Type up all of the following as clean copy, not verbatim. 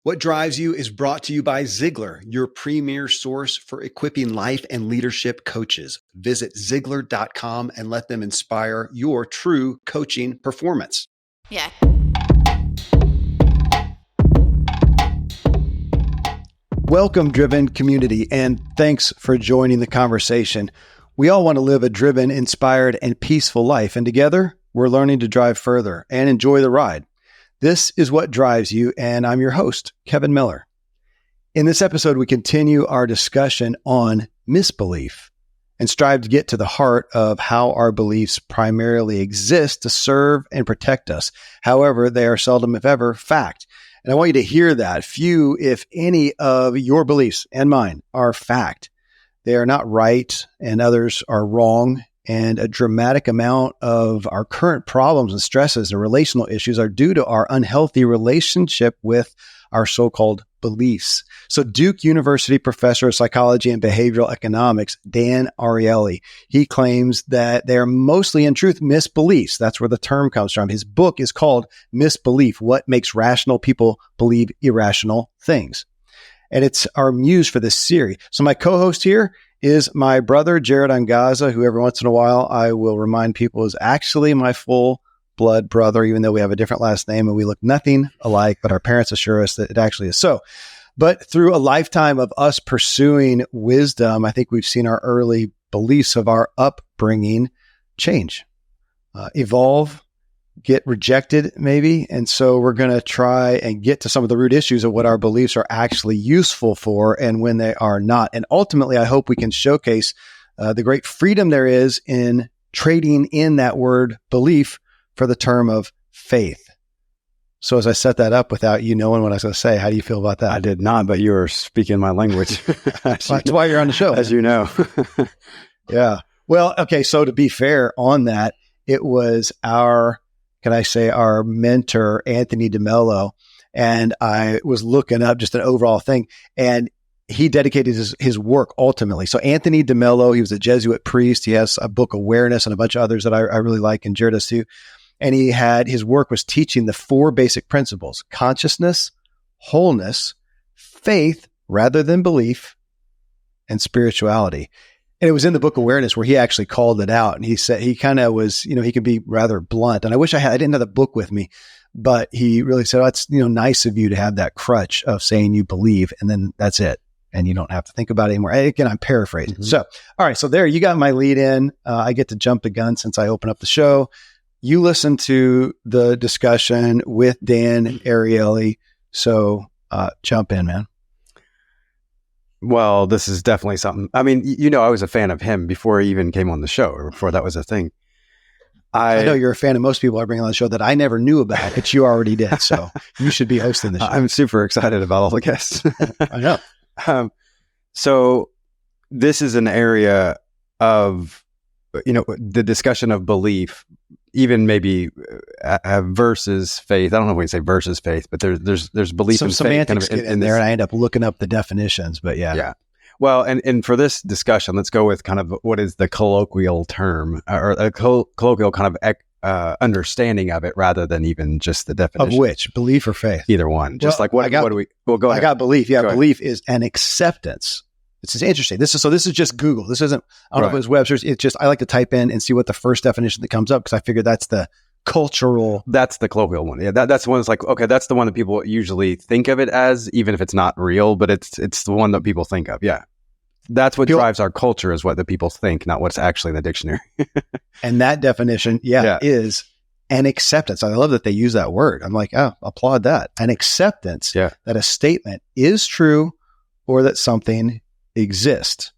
What Drives You is brought to you by Ziglar, your premier source for equipping life and leadership coaches. Visit Ziglar.com and let them inspire your true coaching performance. Yeah. Welcome, driven community, and thanks for joining the conversation. We all want to live a driven, inspired, and peaceful life, and together we're learning to drive further and enjoy the ride. This is What Drives You, and I'm your host, Kevin Miller. In this episode, we continue our discussion on misbelief and strive to get to the heart of how our beliefs primarily exist to serve and protect us. However, they are seldom, if ever, fact. And I want you to hear that. Few, if any, of your beliefs and mine are fact. They are not right, and others are wrong. And a dramatic amount of our current problems and stresses and relational issues are due to our unhealthy relationship with our so-called beliefs. So Duke University professor of psychology and behavioral economics, Dan Arielly, he claims that they are mostly, in truth, misbeliefs. That's where the term comes from. His book is called Misbelief: What Makes Rational People Believe Irrational Things. And it's our muse for this series. So my co-host here is my brother, Jared Angaza, who every once in a while I will remind people is actually my full blood brother, even though we have a different last name and we look nothing alike, but our parents assure us that it actually is so. But through a lifetime of us pursuing wisdom, I think we've seen our early beliefs of our upbringing change, evolve, get rejected maybe. And so we're going to try and get to some of the root issues of what our beliefs are actually useful for and when they are not. And ultimately, I hope we can showcase the great freedom there is in trading in that word belief for the term of faith. So as I set that up without you knowing what I was going to say, how do you feel about that? I did not, but you were speaking my language. That's why you're on the show. As you know. Yeah. Well, okay. So to be fair on that, it was our mentor, Anthony DeMello, and I was looking up just an overall thing, and he dedicated his work ultimately. So Anthony DeMello, he was a Jesuit priest. He has a book, Awareness, and a bunch of others that I really like, and Jared does too. And his work was teaching the four basic principles: consciousness, wholeness, faith rather than belief, and spirituality. And it was in the book Awareness where he actually called it out. And he said, he kind of was, he can be rather blunt. And I wish I didn't have the book with me, but he really said, oh, it's, nice of you to have that crutch of saying you believe, and then that's it. And you don't have to think about it anymore. Again, I'm paraphrasing. Mm-hmm. So, all right. So there, you got my lead in. I get to jump the gun since I open up the show. You listen to the discussion with Dan Arielly. So jump in, man. Well, this is definitely something. I mean, I was a fan of him before he even came on the show, or before that was a thing. I know you're a fan of most people I bring on the show that I never knew about, but you already did. So you should be hosting the show. I'm super excited about all the guests. I know. So this is an area of, the discussion of belief, even maybe versus faith. I don't know if we can say versus faith, but there's belief some and semantics faith get in there, and I end up looking up the definitions. But yeah. Yeah. Well, and for this discussion, let's go with kind of what is the colloquial term, or a colloquial kind of understanding of it, rather than even just the definition. Of which, belief or faith? Either one. Just like what do we? Well, go ahead. I got belief. Yeah, belief is an acceptance. This is interesting. This is just Google. This isn't, I don't know if it was web search. It's just, I like to type in and see what the first definition that comes up, because I figure that's the cultural. That's the colloquial one. Yeah, that's the one that's like, okay, that's the one that people usually think of it as, even if it's not real, but it's the one that people think of. Yeah. That's what drives our culture, is what the people think, not what's actually in the dictionary. And that definition, is an acceptance. I love that they use that word. I'm like, oh, applaud that. An acceptance that a statement is true or that something exists.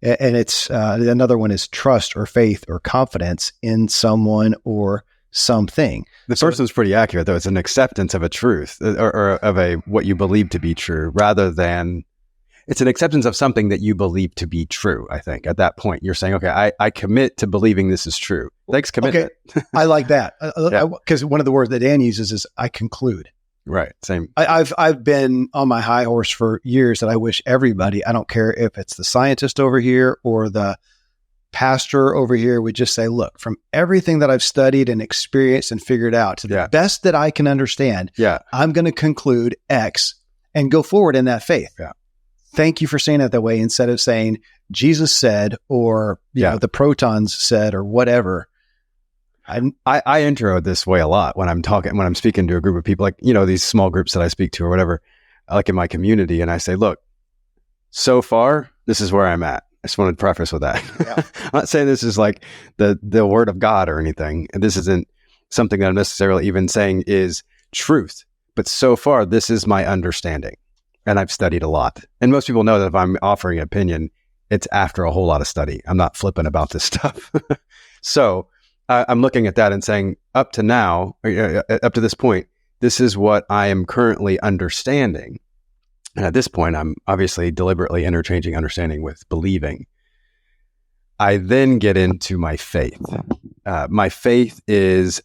And it's another one is trust or faith or confidence in someone or something. The first one's pretty accurate, though. It's an acceptance of a truth, or of a what you believe to be true, rather than it's an acceptance of something that you believe to be true. I think at that point you're saying, okay, I commit to believing this is true. Thanks, commitment. Okay. I like that, because one of the words that Dan uses is I conclude. Right. Same. I've been on my high horse for years that I wish everybody, I don't care if it's the scientist over here or the pastor over here, would just say, look, from everything that I've studied and experienced and figured out to the best that I can understand, I'm going to conclude X. and go forward in that faith. Yeah. Thank you for saying it that way instead of saying Jesus said, or you know, the protons said, or whatever. I intro this way a lot when I'm speaking to a group of people, like, you know, these small groups that I speak to or whatever, like in my community. And I say, look, so far, this is where I'm at. I just want to preface with that. Yeah. I'm not saying this is like the word of God or anything. And this isn't something that I'm necessarily even saying is truth. But so far, this is my understanding. And I've studied a lot. And most people know that if I'm offering an opinion, it's after a whole lot of study. I'm not flippant about this stuff. So I'm looking at that and saying, up to now, up to this point, this is what I am currently understanding. And at this point, I'm obviously deliberately interchanging understanding with believing. I then get into my faith. My faith is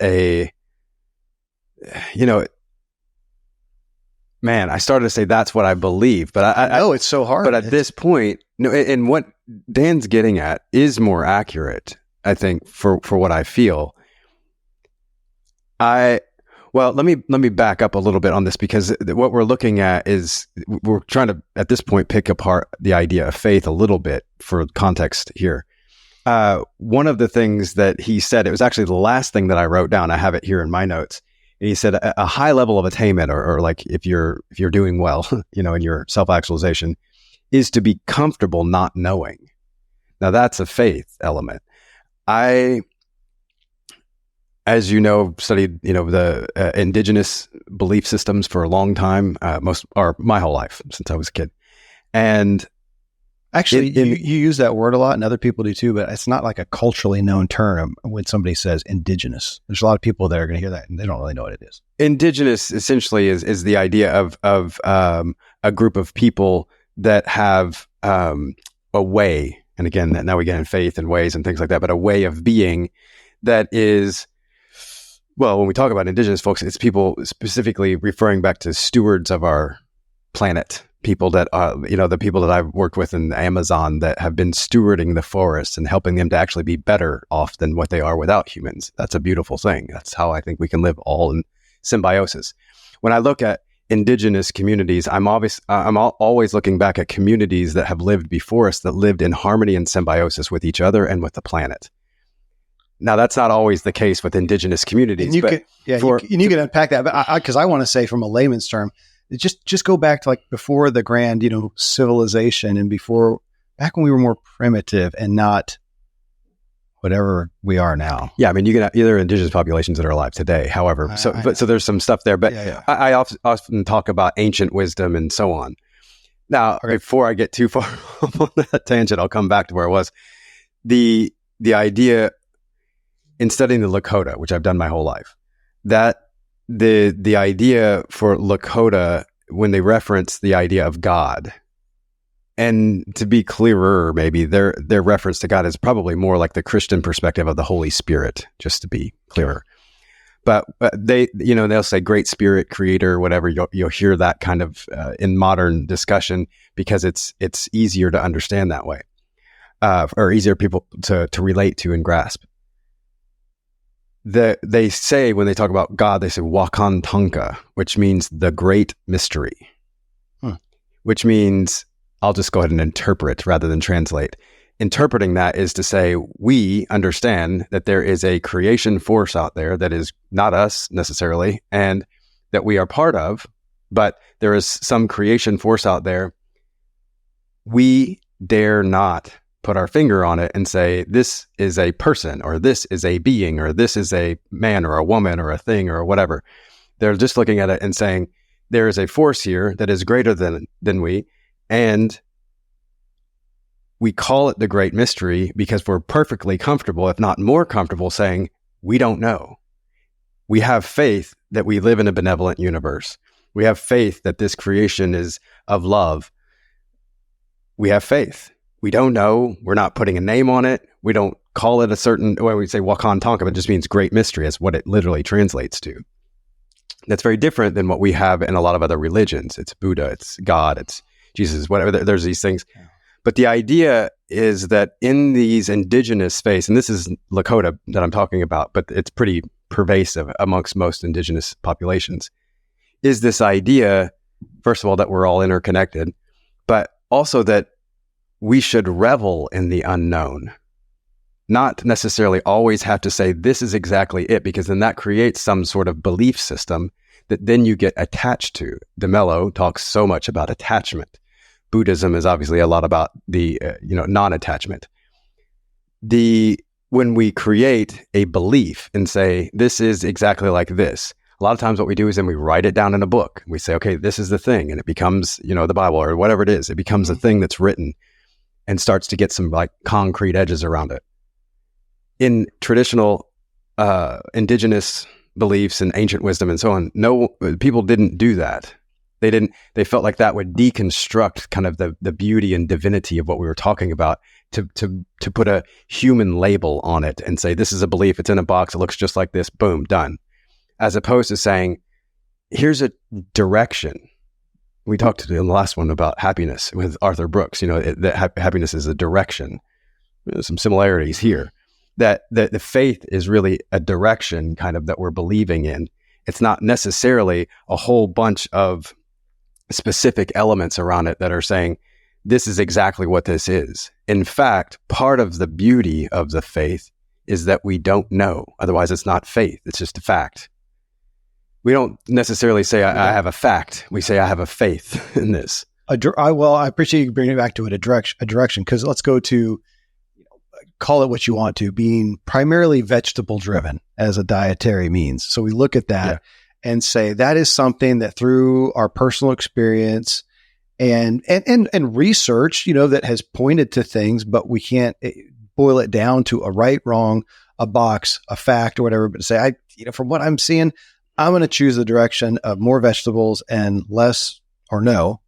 man, I started to say that's what I believe, but I know it's so hard. But at this point, no, and what Dan's getting at is more accurate, I think, for what I feel. Well, let me back up a little bit on this, because what we're looking at is we're trying to, at this point, pick apart the idea of faith a little bit for context here. One of the things that he said, it was actually the last thing that I wrote down. I have it here in my notes. And he said a high level of attainment, or like if you're doing well, you know, in your self-actualization, is to be comfortable not knowing. Now that's a faith element. I, as you know, studied, you know, the indigenous belief systems for a long time, my whole life since I was a kid. And actually, you use that word a lot, and other people do too, but it's not like a culturally known term when somebody says indigenous. There's a lot of people that are going to hear that, and they don't really know what it is. Indigenous essentially is the idea of a group of people that have a way, and again, now we get in faith and ways and things like that, but a way of being that is, well, when we talk about indigenous folks, it's people specifically referring back to stewards of our planet. People that the people that I've worked with in the Amazon that have been stewarding the forests and helping them to actually be better off than what they are without humans. That's a beautiful thing. That's how I think we can live all in symbiosis. When I look at indigenous communities, I'm always looking back at communities that have lived before us, that lived in harmony and symbiosis with each other and with the planet. Now, that's not always the case with indigenous communities. And you can unpack that, but because I want to say, from a layman's term, just go back to like before the grand, civilization, and back when we were more primitive and not whatever we are now. Yeah, I mean, you can have either indigenous populations that are alive today. However, so there's some stuff there, but yeah. I often talk about ancient wisdom and so on. Now, before I get too far on that tangent, I'll come back to where I was. The idea in studying the Lakota, which I've done my whole life, that the idea for Lakota, when they reference the idea of God, and to be clearer, maybe their reference to God is probably more like the Christian perspective of the Holy Spirit, just to be clearer. But they'll say Great Spirit, Creator, whatever. You'll hear that kind of in modern discussion, because it's easier to understand that way, or easier people to relate to and grasp. They say, when they talk about God, they say Wakan Tanka, which means the great mystery, which means, I'll just go ahead and interpret rather than translate. Interpreting that is to say, we understand that there is a creation force out there that is not us necessarily, and that we are part of, but there is some creation force out there. We dare not put our finger on it and say, this is a person, or this is a being, or this is a man or a woman or a thing or whatever. They're just looking at it and saying, there is a force here that is greater than we, and we call it the great mystery because we're perfectly comfortable, if not more comfortable, saying, we don't know. We have faith that we live in a benevolent universe. We have faith that this creation is of love. We have faith. We don't know. We're not putting a name on it. We don't call it a certain way. We say Wakan Tanka, but it just means great mystery, is what it literally translates to. That's very different than what we have in a lot of other religions. It's Buddha, it's God, it's Jesus, whatever. There's these things. Yeah. But the idea is that in these indigenous space, and this is Lakota that I'm talking about, but it's pretty pervasive amongst most indigenous populations, is this idea first of all, that we're all interconnected, but also that we should revel in the unknown, not necessarily always have to say this is exactly it, because then that creates some sort of belief system that then you get attached to. DeMello talks so much about attachment. Buddhism is obviously a lot about the non-attachment. When we create a belief and say this is exactly like this, a lot of times what we do is then we write it down in a book. We say, okay, this is the thing, and it becomes the Bible or whatever it is. It becomes a thing that's written and starts to get some like concrete edges around it. In traditional indigenous beliefs and ancient wisdom and so on, no, people didn't do that. They felt like that would deconstruct kind of the beauty and divinity of what we were talking about, to put a human label on it and say, this is a belief, it's in a box, it looks just like this, boom, done. As opposed to saying, here's a direction. We talked in the last one about happiness with Arthur Brooks, that happiness is a direction. There's some similarities here. That the faith is really a direction kind of that we're believing in. It's not necessarily a whole bunch of specific elements around it that are saying, this is exactly what this is. In fact, part of the beauty of the faith is that we don't know. Otherwise, it's not faith. It's just a fact. We don't necessarily say, I have a fact. We say, I have a faith in this. I appreciate you bringing it back to it, a direction, because let's go to, call it what you want to, being primarily vegetable driven as a dietary means. So we look at that and say that is something that through our personal experience and research, that has pointed to things, but we can't boil it down to a right, wrong, a box, a fact, or whatever. But say, from what I'm seeing, I'm going to choose the direction of more vegetables and less or no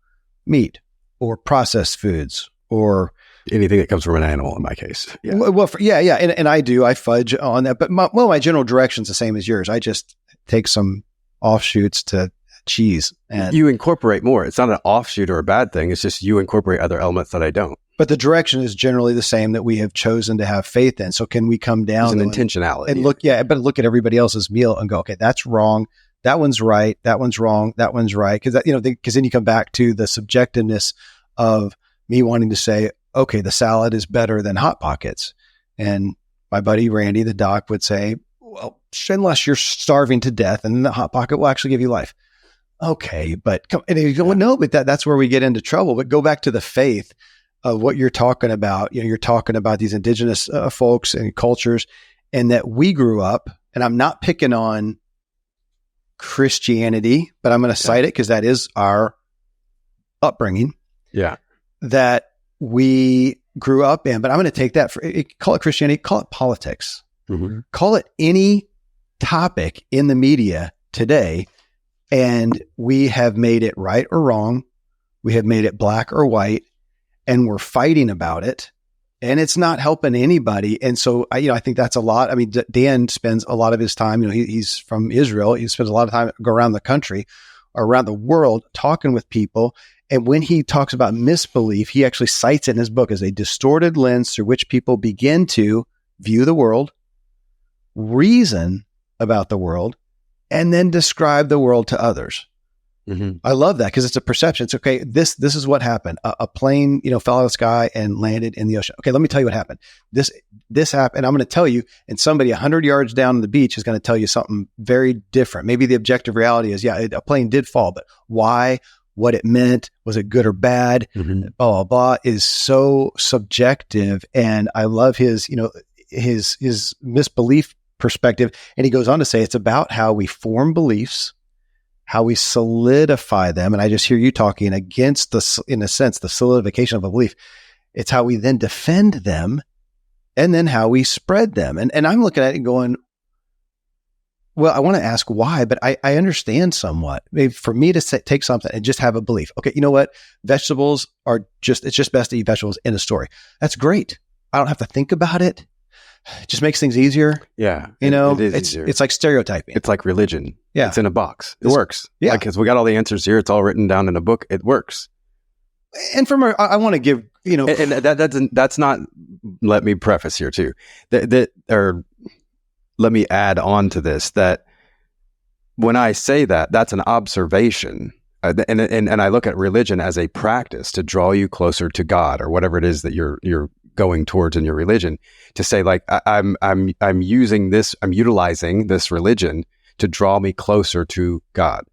meat or processed foods or anything that comes from an animal, in my case. Yeah. Well, and I fudge on that. But my general direction's the same as yours. I just take some offshoots to cheese, and you incorporate more. It's not an offshoot or a bad thing. It's just you incorporate other elements that I don't. But the direction is generally the same that we have chosen to have faith in. So can we come down an intentionality and look at everybody else's meal and go, okay, that's wrong. That one's right. That one's wrong. That one's right. Because then you come back to the subjectiveness of me wanting to say, okay, the salad is better than Hot Pockets. And my buddy Randy, the doc, would say, well, unless you're starving to death, and then the Hot Pocket will actually give you life. Okay, but no, but that's where we get into trouble. But go back to the faith of what you're talking about. You're talking about these indigenous folks and cultures, and that we grew up, and I'm not picking on Christianity, but I'm going to cite it because that is our upbringing. Yeah. That we grew up in, but I'm going to take that call it Christianity, call it politics, call it any topic in the media today. And we have made it right or wrong. We have made it black or white, and we're fighting about it, and it's not helping anybody. And so I think that's a lot. I mean, Dan spends a lot of his time, he's from Israel. He spends a lot of time around the country, around the world, talking with people. And when he talks about misbelief, he actually cites it in his book as a distorted lens through which people begin to view the world, reason about the world, and then describe the world to others. Mm-hmm. I love that because it's a perception. It's okay. This is what happened. A plane, fell out of the sky and landed in the ocean. Okay, let me tell you what happened. This happened. I'm going to tell you, and somebody 100 yards down the beach is going to tell you something very different. Maybe the objective reality is, a plane did fall, but why? What it meant? Was it good or bad? Mm-hmm. Blah blah blah is so subjective, and I love his misbelief perspective. And he goes on to say it's about how we form beliefs, how we solidify them. And I just hear you talking against in a sense, the solidification of a belief. It's how we then defend them, and then how we spread them. And I'm looking at it and going, well, I want to ask why, but I understand somewhat. Maybe for me to take something and just have a belief. Okay, you know what? Vegetables it's just best to eat vegetables in a story. That's great. I don't have to think about it. It just makes things easier. Yeah. It's like stereotyping. It's like religion. Yeah. It's in a box. It works. Yeah. Because we got all the answers here. It's all written down in a book. It works. And I want to give, And that's not, let me preface here too, or let me add on to this, that when I say that, that's an observation And I look at religion as a practice to draw you closer to God or whatever it is that you're going towards in your religion. To say like I'm utilizing this religion to draw me closer to God.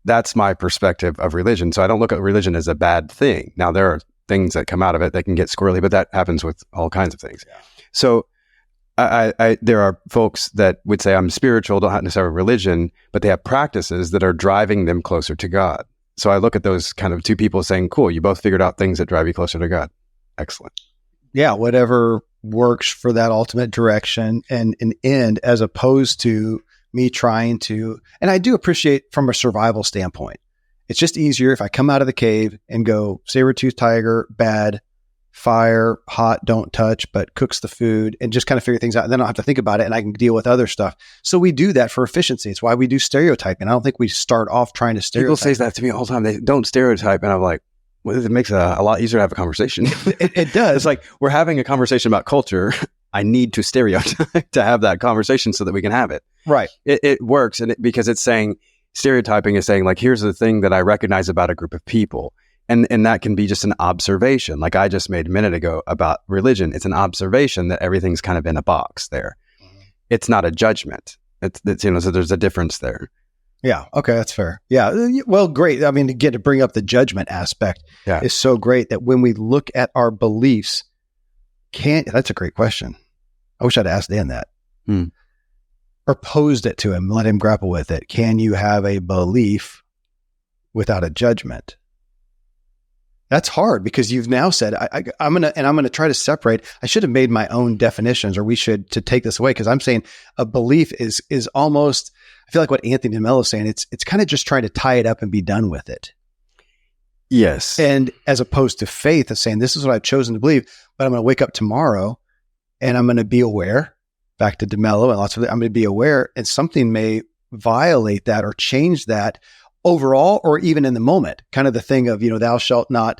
That's my perspective of religion. So I don't look at religion as a bad thing. Now there are things that come out of it that can get squirrely, but that happens with all kinds of things. Yeah. So there are folks that would say I'm spiritual, don't have necessarily religion, but they have practices that are driving them closer to God. So I look at those kind of two people saying, cool, you both figured out things that drive you closer to God. Excellent. Yeah, whatever works for that ultimate direction and an end, as opposed to me trying to, and I do appreciate from a survival standpoint. It's just easier if I come out of the cave and go saber-toothed tiger, bad, fire, hot, don't touch, but cooks the food and just kind of figure things out. And then I don't have to think about it and I can deal with other stuff. So we do that for efficiency. It's why we do stereotyping. I don't think we start off trying to stereotype. People say that to me all the time. They don't stereotype. And I'm like, well, it makes it a lot easier to have a conversation. It does. It's like we're having a conversation about culture. I need to stereotype to have that conversation so that we can have it. Right. It works. And because it's saying, stereotyping is saying like, here's the thing that I recognize about a group of people. And that can be just an observation. Like I just made a minute ago about religion. It's an observation that everything's kind of in a box there. Mm-hmm. It's not a judgment. It's so there's a difference there. Yeah. Okay. That's fair. Yeah. Well, great. I mean, to bring up the judgment aspect is so great that when we look at our beliefs, that's a great question. I wish I'd asked Dan that. Or posed it to him, let him grapple with it. Can you have a belief without a judgment? That's hard because you've now said, I'm going to try to separate. I should have made my own definitions, or we should, to take this away. Cause I'm saying a belief is almost, I feel like what Anthony DeMello is saying, it's kind of just trying to tie it up and be done with it. Yes. And as opposed to faith is saying, this is what I've chosen to believe, but I'm going to wake up tomorrow and I'm going to be aware, back to DeMello and lots of it, I'm going to be aware, and something may violate that or change that overall, or even in the moment. Kind of the thing of, thou shalt not,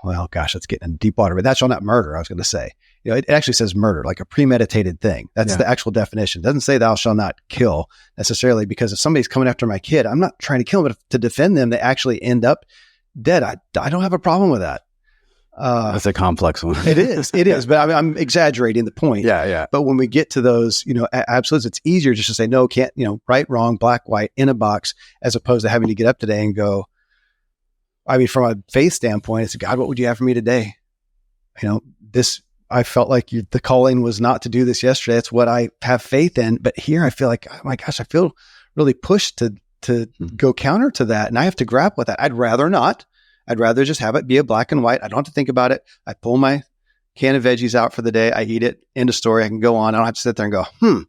well, gosh, that's getting in deep water, but thou shalt not murder, I was going to say. It actually says murder, like a premeditated thing. That's the actual definition. It doesn't say thou shalt not kill necessarily, because if somebody's coming after my kid, I'm not trying to kill them, but to defend them, they actually end up dead. I don't have a problem with that. That's a complex one. It is, but I'm exaggerating the point. Yeah. But when we get to those, absolutes, it's easier just to say, no, can't, right, wrong, black, white, in a box, as opposed to having to get up today and go, I mean, from a faith standpoint, it's God, what would you have for me today? I felt like the calling was not to do this yesterday. That's what I have faith in. But here I feel like, oh my gosh, I feel really pushed to go counter to that. And I have to grapple with that. I'd rather not. I'd rather just have it be a black and white. I don't have to think about it. I pull my can of veggies out for the day. I eat it. End of story. I can go on. I don't have to sit there and go,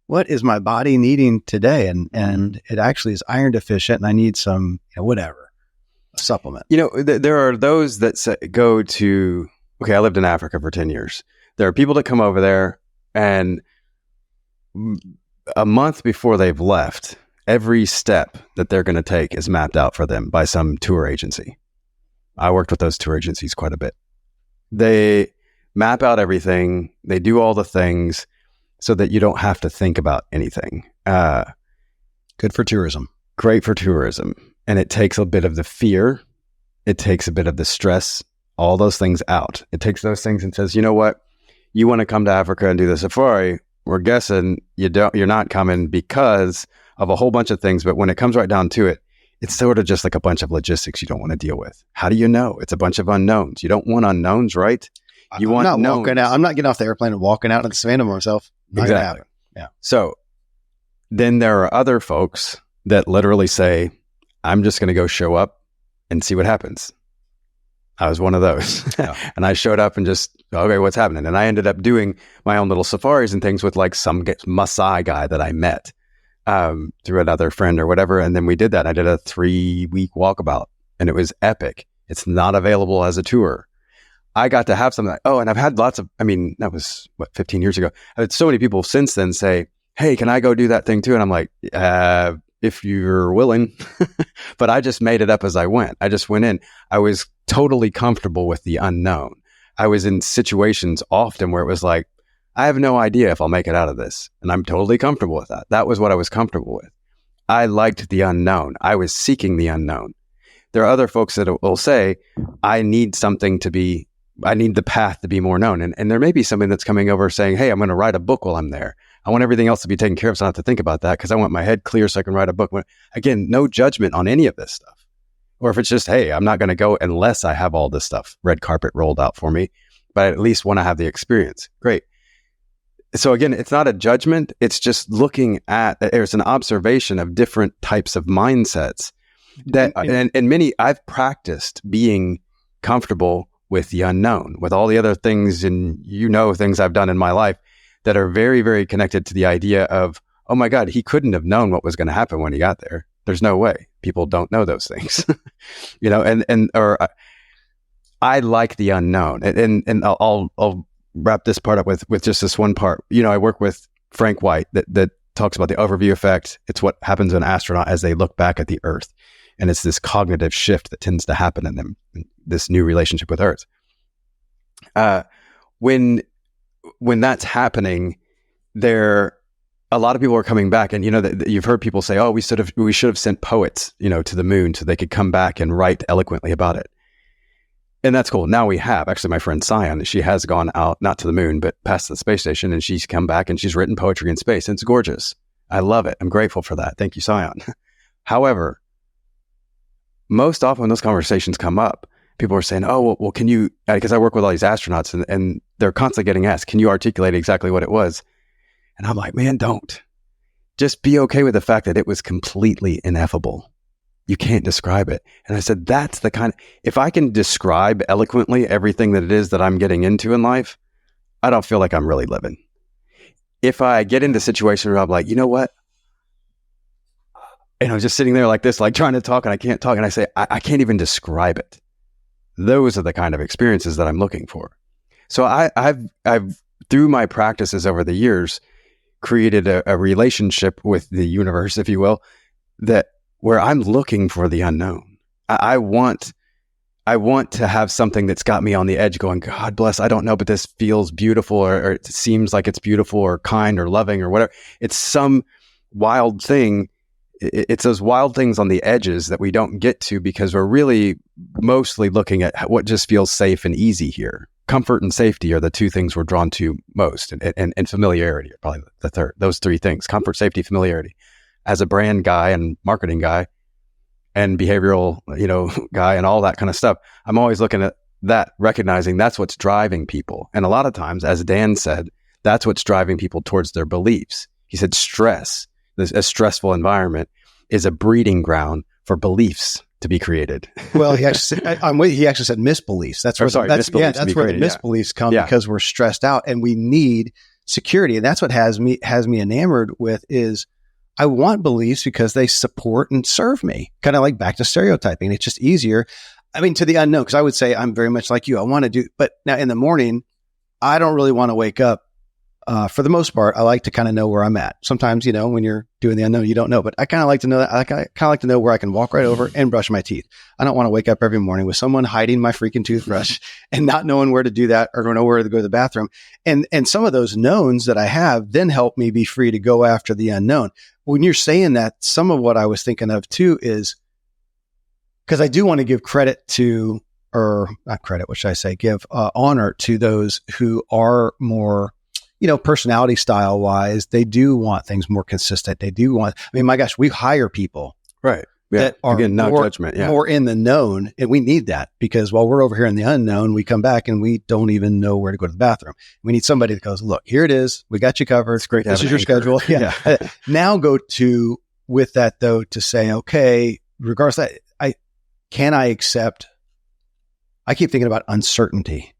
what is my body needing today? And it actually is iron deficient and I need some, whatever, a supplement. There are those that go to, okay, I lived in Africa for 10 years. There are people that come over there and a month before they've left, every step that they're going to take is mapped out for them by some tour agency. I worked with those tour agencies quite a bit. They map out everything. They do all the things so that you don't have to think about anything. Good for tourism. Great for tourism. And it takes a bit of the fear. It takes a bit of the stress, all those things out. It takes those things and says, you know what? You want to come to Africa and do the safari. We're guessing you're not coming because of a whole bunch of things. But when it comes right down to it, it's sort of just like a bunch of logistics you don't want to deal with. How do you know? It's a bunch of unknowns. You don't want unknowns, right? I'm not walking out. I'm not getting off the airplane and walking out in the savannah myself. Exactly. Yeah. So then there are other folks that literally say, I'm just going to go show up and see what happens. I was one of those. Yeah. And I showed up and just, okay, what's happening? And I ended up doing my own little safaris and things with like some Maasai guy that I met through another friend or whatever. And then we did that. I did a 3-week walkabout and it was epic. It's not available as a tour. I got to have something and I've had lots of, that was 15 years ago. I've had so many people since then say, hey, can I go do that thing too? And I'm like, if you're willing, but I just made it up as I went. I just went in. I was totally comfortable with the unknown. I was in situations often where it was like, I have no idea if I'll make it out of this. And I'm totally comfortable with that. That was what I was comfortable with. I liked the unknown. I was seeking the unknown. There are other folks that will say, I need the path to be more known. And there may be somebody that's coming over saying, hey, I'm going to write a book while I'm there. I want everything else to be taken care of, so I don't have to think about that because I want my head clear so I can write a book. Again, no judgment on any of this stuff. Or if it's just, hey, I'm not going to go unless I have all this stuff, red carpet rolled out for me, but I at least want to have the experience. Great. So again, it's not a judgment. It's just looking at, there's an observation of different types of mindsets that, and many, I've practiced being comfortable with the unknown, with all the other things and things I've done in my life that are very, very connected to the idea of, oh my God, he couldn't have known what was going to happen when he got there. There's no way. People don't know those things, I like the unknown. And I'll wrap this part up with just this one part. I work with Frank White that talks about the overview effect. It's what happens to an astronaut as they look back at the Earth. And it's this cognitive shift that tends to happen in them, this new relationship with Earth. When that's happening, a lot of people are coming back, and you've heard people say, "Oh, we should have sent poets, to the moon so they could come back and write eloquently about it." And that's cool. Now we have. Actually, my friend Sion, she has gone out, not to the moon, but past the space station, and she's come back and she's written poetry in space. And it's gorgeous. I love it. I'm grateful for that. Thank you, Sion. However, most often when those conversations come up, people are saying, "Oh, well, can you?" Because I work with all these astronauts, and they're constantly getting asked, "Can you articulate exactly what it was?" And I'm like, man, don't. Just be okay with the fact that it was completely ineffable. You can't describe it. And I said, that's the kind if I can describe eloquently everything that it is that I'm getting into in life, I don't feel like I'm really living. If I get into a situation where I'm like, you know what? And I'm just sitting there like this, like trying to talk and I can't talk. And I say, I can't even describe it. Those are the kind of experiences that I'm looking for. So I've through my practices over the years, created a relationship with the universe, if you will, where I'm looking for the unknown. I want to have something that's got me on the edge going, God bless, I don't know, but this feels beautiful or it seems like it's beautiful or kind or loving or whatever. It's some wild thing. It's those wild things on the edges that we don't get to because we're really mostly looking at what just feels safe and easy here. Comfort and safety are the two things we're drawn to most, and familiarity are probably the third. Those three things: comfort, safety, familiarity. As a brand guy and marketing guy and behavioral, guy and all that kind of stuff, I'm always looking at that, recognizing that's what's driving people. And a lot of times, as Dan said, that's what's driving people towards their beliefs. He said stress, a stressful environment, is a breeding ground for beliefs to be created. Well, he actually said misbeliefs. That's where the misbeliefs come because we're stressed out and we need security. And that's what has me enamored with is I want beliefs because they support and serve me. Kind of like back to stereotyping. It's just easier. I mean, to the unknown, because I would say I'm very much like you. I want to do, but now in the morning, I don't really want to wake up. For the most part, I like to kind of know where I'm at. Sometimes, when you're doing the unknown, you don't know, but I kind of like to know that. I kind of like to know where I can walk right over and brush my teeth. I don't want to wake up every morning with someone hiding my freaking toothbrush and not knowing where to do that or know where to go to the bathroom. And some of those knowns that I have then help me be free to go after the unknown. When you're saying that, some of what I was thinking of too is because I do want to give credit to, or not credit, what should I say? Give honor to those who are more, personality style wise, they do want things more consistent. They do want, my gosh, we hire people. Right. Yeah. That are more in the known. And we need that because while we're over here in the unknown, we come back and we don't even know where to go to the bathroom. We need somebody that goes, look, here it is. We got you covered. It's great. This is your schedule. Yeah. Now go to, with that though, to say, okay, regardless of that, I accept, I keep thinking about uncertainty.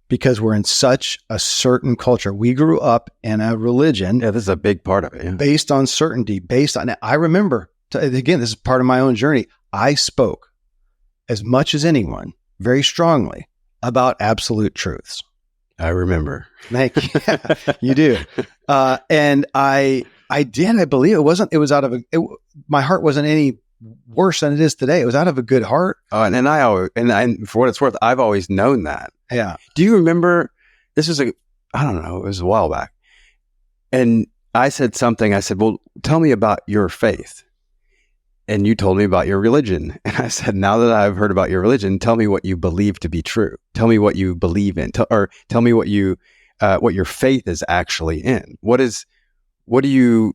Because we're in such a certain culture. We grew up in a religion. Yeah, this is a big part of it. Yeah. Based on certainty, I remember, again, this is part of my own journey. I spoke as much as anyone, very strongly, about absolute truths. I remember. Thank you. You do. And I did, I believe my heart wasn't any worse than it is today. It was out of a good heart. And for what it's worth, I've always known that. Yeah. Do you remember, it was a while back. And I said something. I said, well, tell me about your faith. And you told me about your religion. And I said, now that I've heard about your religion, tell me what you believe to be true. Tell me what you believe in, or tell me what your faith is actually in. What are you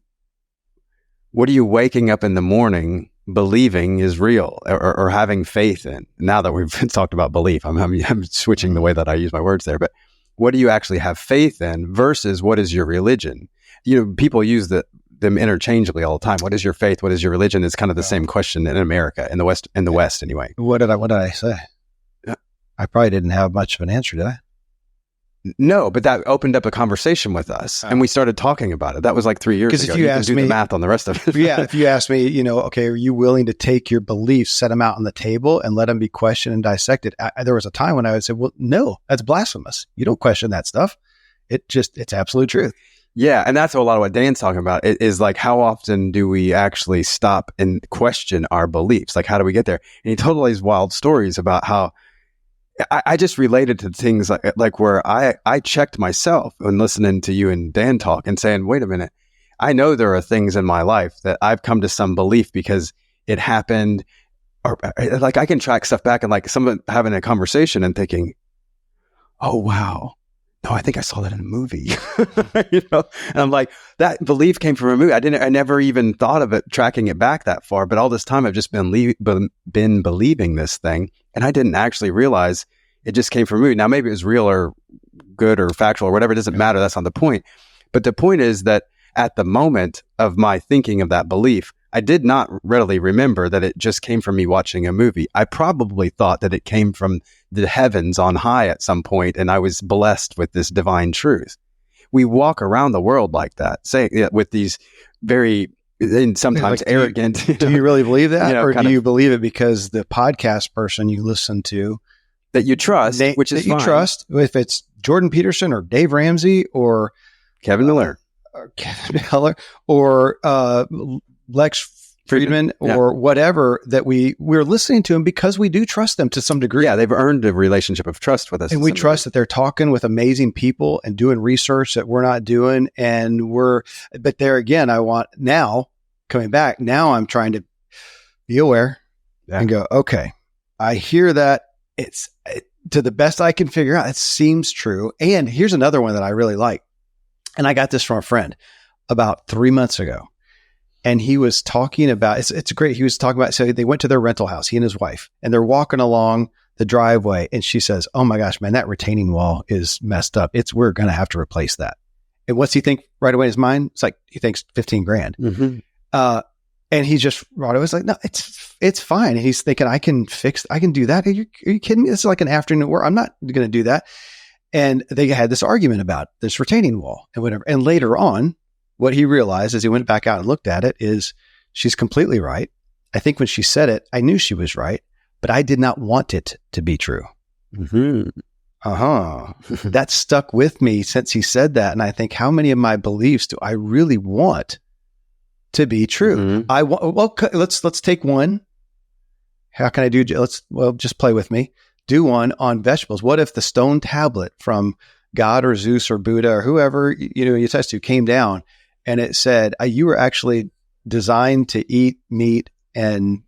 waking up in the morning believing is real, or having faith in? Now that we've talked about belief, I'm switching the way that I use my words there, but what do you actually have faith in versus what is your religion? People use them interchangeably all the time. What is your faith? What is your religion? It's kind of the same question in America, in the West anyway. What did I say? I probably didn't have much of an answer, did I? No, but that opened up a conversation with us, and we started talking about it. That was like 3 years ago. Because if you ask me, the math on the rest of it. Yeah, if you ask me, okay, are you willing to take your beliefs, set them out on the table, and let them be questioned and dissected? There was a time when I would say, well, no, that's blasphemous. You don't question that stuff. It's absolute truth. Yeah, and that's a lot of what Dan's talking about. It is like, how often do we actually stop and question our beliefs? Like, how do we get there? And he told all these wild stories about how I just related to things like where I checked myself when listening to you and Dan talk and saying, wait a minute, I know there are things in my life that I've come to some belief because it happened, or like I can track stuff back and like someone having a conversation and thinking, oh, wow. No, I think I saw that in a movie, and I'm like, that belief came from a movie. I never even thought of it, tracking it back that far. But all this time I've just been believing this thing, and I didn't actually realize it just came from a movie. Now, maybe it was real or good or factual or whatever. It doesn't matter. That's not the point. But the point is that at the moment of my thinking of that belief, I did not readily remember that it just came from me watching a movie. I probably thought that it came from the heavens on high at some point, and I was blessed with this divine truth. We walk around the world like that, with these very, and sometimes like, arrogant. Do you really believe that? Or do you believe it because the podcast person you listen to that you trust, which is fine. You trust, if it's Jordan Peterson or Dave Ramsey or Kevin Miller or Lex Friedman or whatever, that we're listening to them because we do trust them to some degree. Yeah, they've earned a relationship of trust with us. And we trust that they're talking with amazing people and doing research that we're not doing. But there again, coming back, now I'm trying to be aware and go, okay, I hear that. To the best I can figure out, it seems true. And here's another one that I really like. And I got this from a friend about 3 months ago. And he was talking about, it's great. He was talking about, so they went to their rental house, he and his wife, and they're walking along the driveway. And she says, oh my gosh, man, that retaining wall is messed up. We're going to have to replace that. And what's he think right away in his mind? It's like, he thinks 15 grand. Mm-hmm. And he just right away was like, no, it's fine. And he's thinking, I can do that. Are you kidding me? This is like an afternoon work. I'm not going to do that. And they had this argument about this retaining wall and whatever. And later on, what he realized as he went back out and looked at it is she's completely right. I think when she said it, I knew she was right, but I did not want it to be true. Mm-hmm. That stuck with me since he said that. And I think, how many of my beliefs do I really want to be true? Mm-hmm. Let's take one. How can I do? Just play with me. Do one on vegetables. What if the stone tablet from God or Zeus or Buddha or whoever, you test to came down and it said, you were actually designed to eat meat and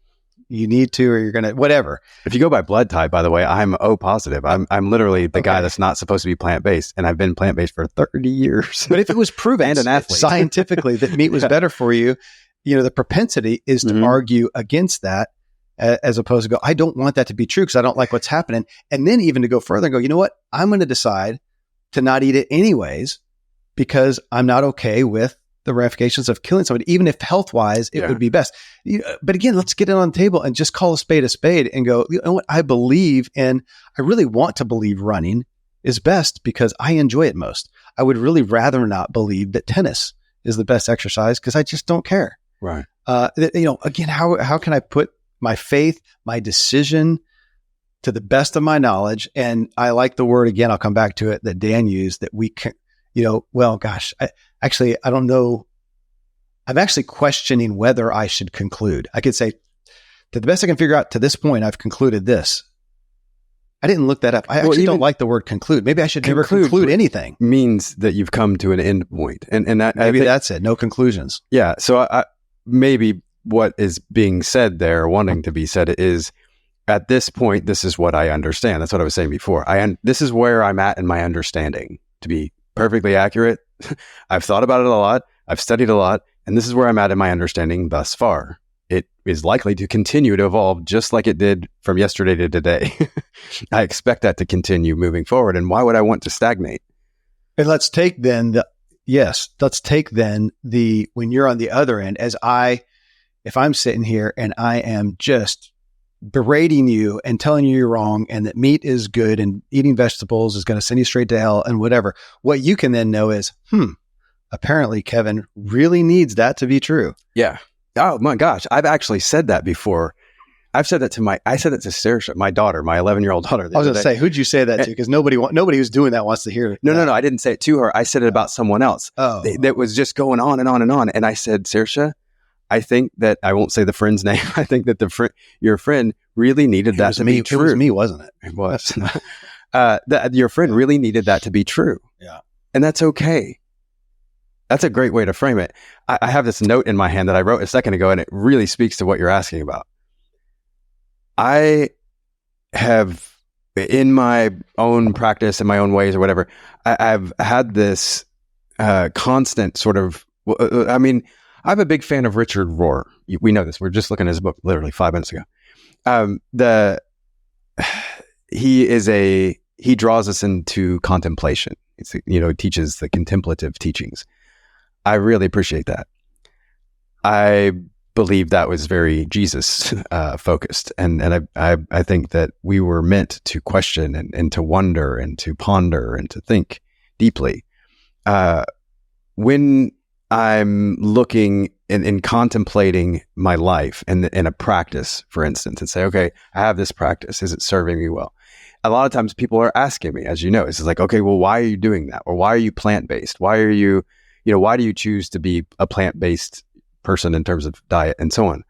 you need to, or you're going to, whatever. If you go by blood type, by the way, I'm O positive. I'm literally the guy that's not supposed to be plant-based, and I've been plant-based for 30 years. But if it was proven and an athlete scientifically that meat was better for you, the propensity is to argue against that, as opposed to go, I don't want that to be true because I don't like what's happening. And then even to go further and go, you know what? I'm going to decide to not eat it anyways because I'm not okay with the ramifications of killing somebody, even if health-wise it would be best. But again, let's get it on the table and just call a spade and go, you know what? I believe, and I really want to believe running is best because I enjoy it most. I would really rather not believe that tennis is the best exercise because I just don't care. Right. Again, how can I put my faith, my decision to the best of my knowledge? And I like the word, again, I'll come back to it, that Dan used, that we can, I don't know. I'm actually questioning whether I should conclude. I could say, to the best I can figure out to this point, I've concluded this. I didn't look that up. I actually don't like the word conclude. Maybe I should never conclude anything. Means that you've come to an end point. And that, maybe that's it. No conclusions. Yeah. So maybe what is being said there, wanting to be said, is at this point, this is what I understand. That's what I was saying before. This is where I'm at in my understanding. To be perfectly accurate, I've thought about it a lot. I've studied a lot. And this is where I'm at in my understanding thus far. It is likely to continue to evolve just like it did from yesterday to today. I expect that to continue moving forward. And why would I want to stagnate? And let's take then when you're on the other end, if I'm sitting here and I am just berating you and telling you you're wrong and that meat is good and eating vegetables is going to send you straight to hell and whatever, what you can then know is, apparently Kevin really needs that to be true. Yeah. Oh my gosh. I've actually said that before. I said that to Saoirse, my daughter, my 11-year-old daughter. I was going to say, who'd you say that to? Because nobody who's doing that wants to hear it. No. I didn't say it to her. I said it about someone else. Oh. That was just going on and on and on. And I said, Saoirse, I think that, I won't say the friend's name. I think that your friend really needed that to be true. It was me, wasn't it? It was. Your friend really needed that to be true. Yeah. And that's okay. That's a great way to frame it. I have this note in my hand that I wrote a second ago, and it really speaks to what you're asking about. I have, in my own practice, in my own ways or whatever, I've had this constant sort of, I'm a big fan of Richard Rohr. We know this. We're just looking at his book literally 5 minutes ago. He draws us into contemplation. He teaches the contemplative teachings. I really appreciate that. I believe that was very Jesus focused. And I think that we were meant to question and to wonder and to ponder and to think deeply. When I'm looking and contemplating my life in a practice, for instance, and say, okay, I have this practice. Is it serving me well? A lot of times people are asking me, as you know, it's like, okay, well, why are you doing that? Or why are you plant-based? Why do you choose to be a plant-based person in terms of diet and so on?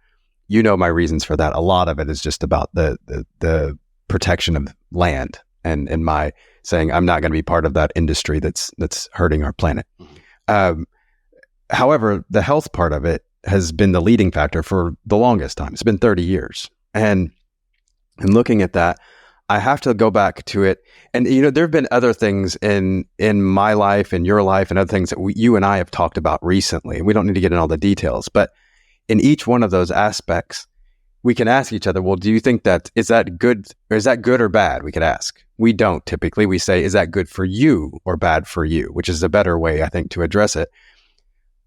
You know my reasons for that. A lot of it is just about the protection of land and my saying I'm not going to be part of that industry that's hurting our planet. However, the health part of it has been the leading factor for the longest time. It's been 30 years. And looking at that, I have to go back to it. And, there have been other things in my life and your life and other things that you and I have talked about recently. We don't need to get in all the details, but in each one of those aspects, we can ask each other, well, do you think is that good or bad? We could ask. We don't typically. We say, is that good for you or bad for you? Which is a better way, I think, to address it.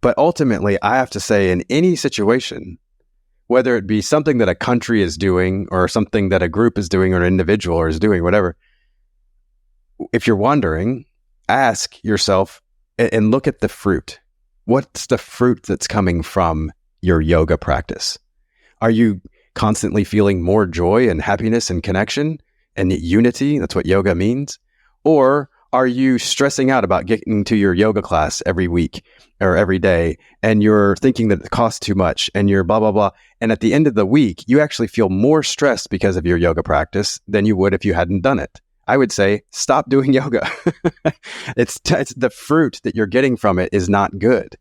But ultimately, I have to say in any situation, whether it be something that a country is doing or something that a group is doing or an individual is doing, whatever, if you're wondering, ask yourself and look at the fruit. What's the fruit that's coming from your yoga practice? Are you constantly feeling more joy and happiness and connection and unity? That's what yoga means. Or are you stressing out about getting to your yoga class every week or every day, and you're thinking that it costs too much and you're blah, blah, blah. And at the end of the week, you actually feel more stressed because of your yoga practice than you would if you hadn't done it. I would say, stop doing yoga. It's the fruit that you're getting from it is not good.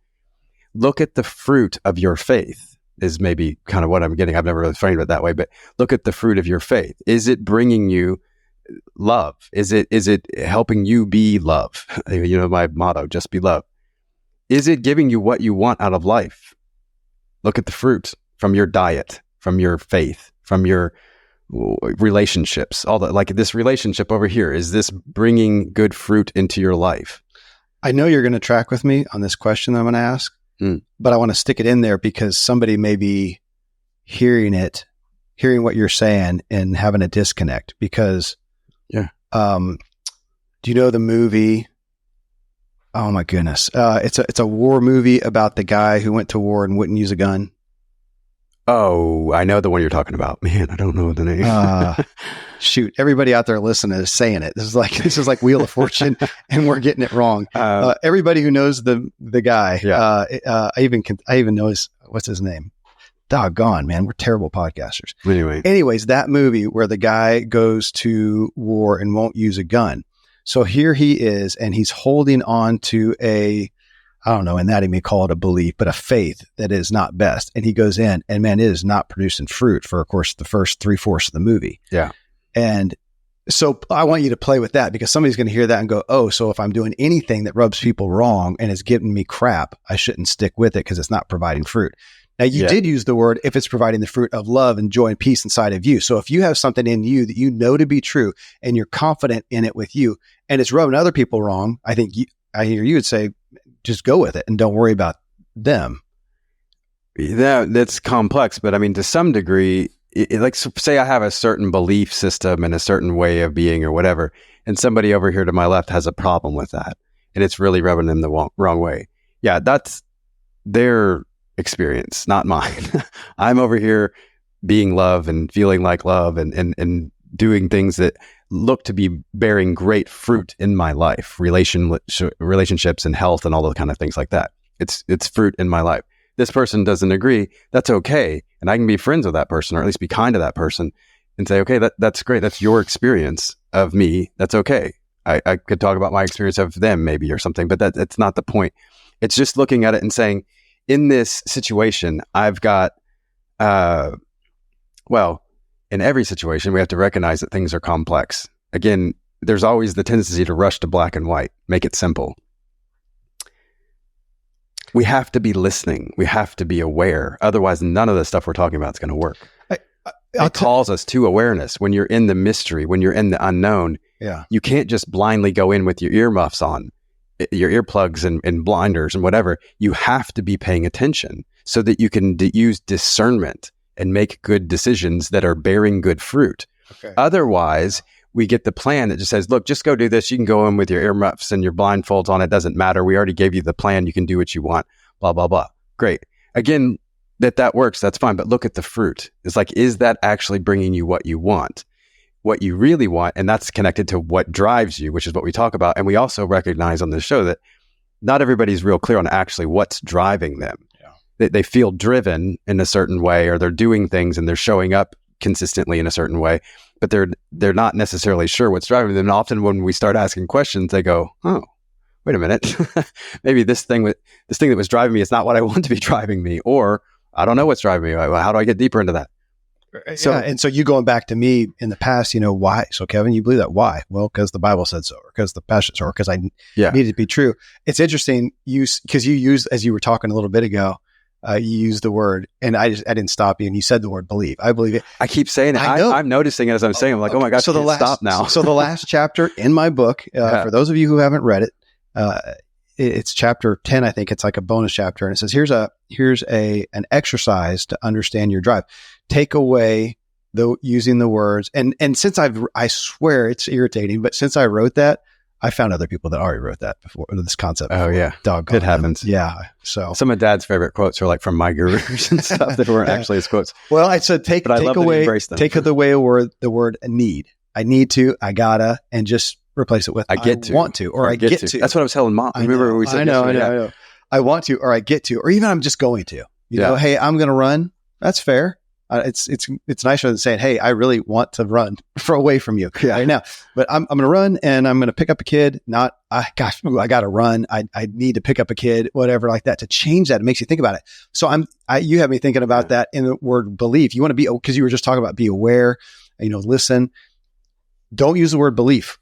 Look at the fruit of your faith is maybe kind of what I'm getting. I've never really framed it that way, but look at the fruit of your faith. Is it bringing you love? Is it helping you be love? My motto, just be love. Is it giving you what you want out of life? Look at the fruit from your diet, from your faith, from your relationships, all that. Like this relationship over here, is this bringing good fruit into your life? I know you're going to track with me on this question that I'm going to ask, but I want to stick it in there because somebody may be hearing what you're saying and having a disconnect because, do you know the movie? Oh my goodness. It's a war movie about the guy who went to war and wouldn't use a gun. Oh, I know the one you're talking about. Man, I don't know the name. Shoot, everybody out there listening is saying it. This is like Wheel of Fortune, and we're getting it wrong. Everybody who knows the guy, I even know what's his name, doggone, man, we're terrible podcasters. Anyway. Anyways, that movie where the guy goes to war and won't use a gun. So here he is, and he's holding on to I don't know, and that he may call it a belief, but a faith that is not best. And he goes in, and man, it is not producing fruit for, of course, the first 3/4 of the movie. Yeah. And so I want you to play with that, because somebody's going to hear that and go, oh, so if I'm doing anything that rubs people wrong and is giving me crap, I shouldn't stick with it because it's not providing fruit. Now, you did use the word, if it's providing the fruit of love and joy and peace inside of you. So if you have something in you that you know to be true and you're confident in it with you and it's rubbing other people wrong, I think I hear you would say, just go with it and don't worry about them. That's complex, but I mean, to some degree, like say I have a certain belief system and a certain way of being or whatever, and somebody over here to my left has a problem with that, and it's really rubbing them the wrong way. Yeah, that's their experience, not mine. I'm over here being love and feeling like love and doing things that look to be bearing great fruit in my life, relationships and health and all those kind of things like that. It's fruit in my life. This person doesn't agree. That's okay. And I can be friends with that person, or at least be kind to that person and say, okay, that's great. That's your experience of me. That's okay. I could talk about my experience of them maybe or something, but that's not the point. It's just looking at it and saying, in this situation, I've got, in every situation, we have to recognize that things are complex. Again, there's always the tendency to rush to black and white, make it simple. We have to be listening. We have to be aware. Otherwise, none of the stuff we're talking about is going to work. It calls us to awareness. When you're in the mystery, when you're in the unknown, you can't just blindly go in with your earmuffs on, your earplugs and blinders and whatever. You have to be paying attention so that you can use discernment and make good decisions that are bearing good fruit. Okay. Otherwise, we get the plan that just says, look, just go do this. You can go in with your earmuffs and your blindfolds on. It doesn't matter. We already gave you the plan. You can do what you want, blah, blah, blah. Great. Again, that works. That's fine. But look at the fruit. It's like, is that actually bringing you what you want, what you really want? And that's connected to what drives you, which is what we talk about. And we also recognize on this show that not everybody's real clear on actually what's driving them. They feel driven in a certain way, or they're doing things and they're showing up consistently in a certain way, but they're not necessarily sure what's driving them. And often when we start asking questions, they go, oh, wait a minute. Maybe this thing that was driving me is not what I want to be driving me, or I don't know what's driving me. How do I get deeper into that? So, and so you going back to me in the past, why? So Kevin, you believe that? Why? Well, because the Bible said so, or because the passion, or because I needed to be true. It's interesting because you used, as you were talking a little bit ago, you used the word, and I didn't stop you, and you said the word believe. I believe it. I keep saying it. I'm noticing it as I'm saying. I'm like, oh my gosh, so stop now. So the last chapter in my book, for those of you who haven't read it, it's chapter 10. I think it's like a bonus chapter, and it says, here's an exercise to understand your drive. Take away using the words, and since I swear it's irritating, but since I wrote that, I found other people that already wrote that before, this concept. Oh yeah. Doggone it happens. Yeah. So some of Dad's favorite quotes are like from my gurus and stuff that weren't actually his quotes. Well, I said, take away the word need. I need to, I gotta, and just replace it with I want to, or I get to. That's what I was telling Mom. Remember we said I know. I want to, or I get to, or even I'm just going to, you know, hey, I'm going to run. That's fair. It's nicer than saying, hey, I really want to run away from you right now, but I'm going to run and I'm going to pick up a kid. Not, I got to run. I need to pick up a kid, whatever like that. To change that, it makes you think about it. So you have me thinking about that in the word belief. You want to be, because you were just talking about be aware, listen. Don't use the word belief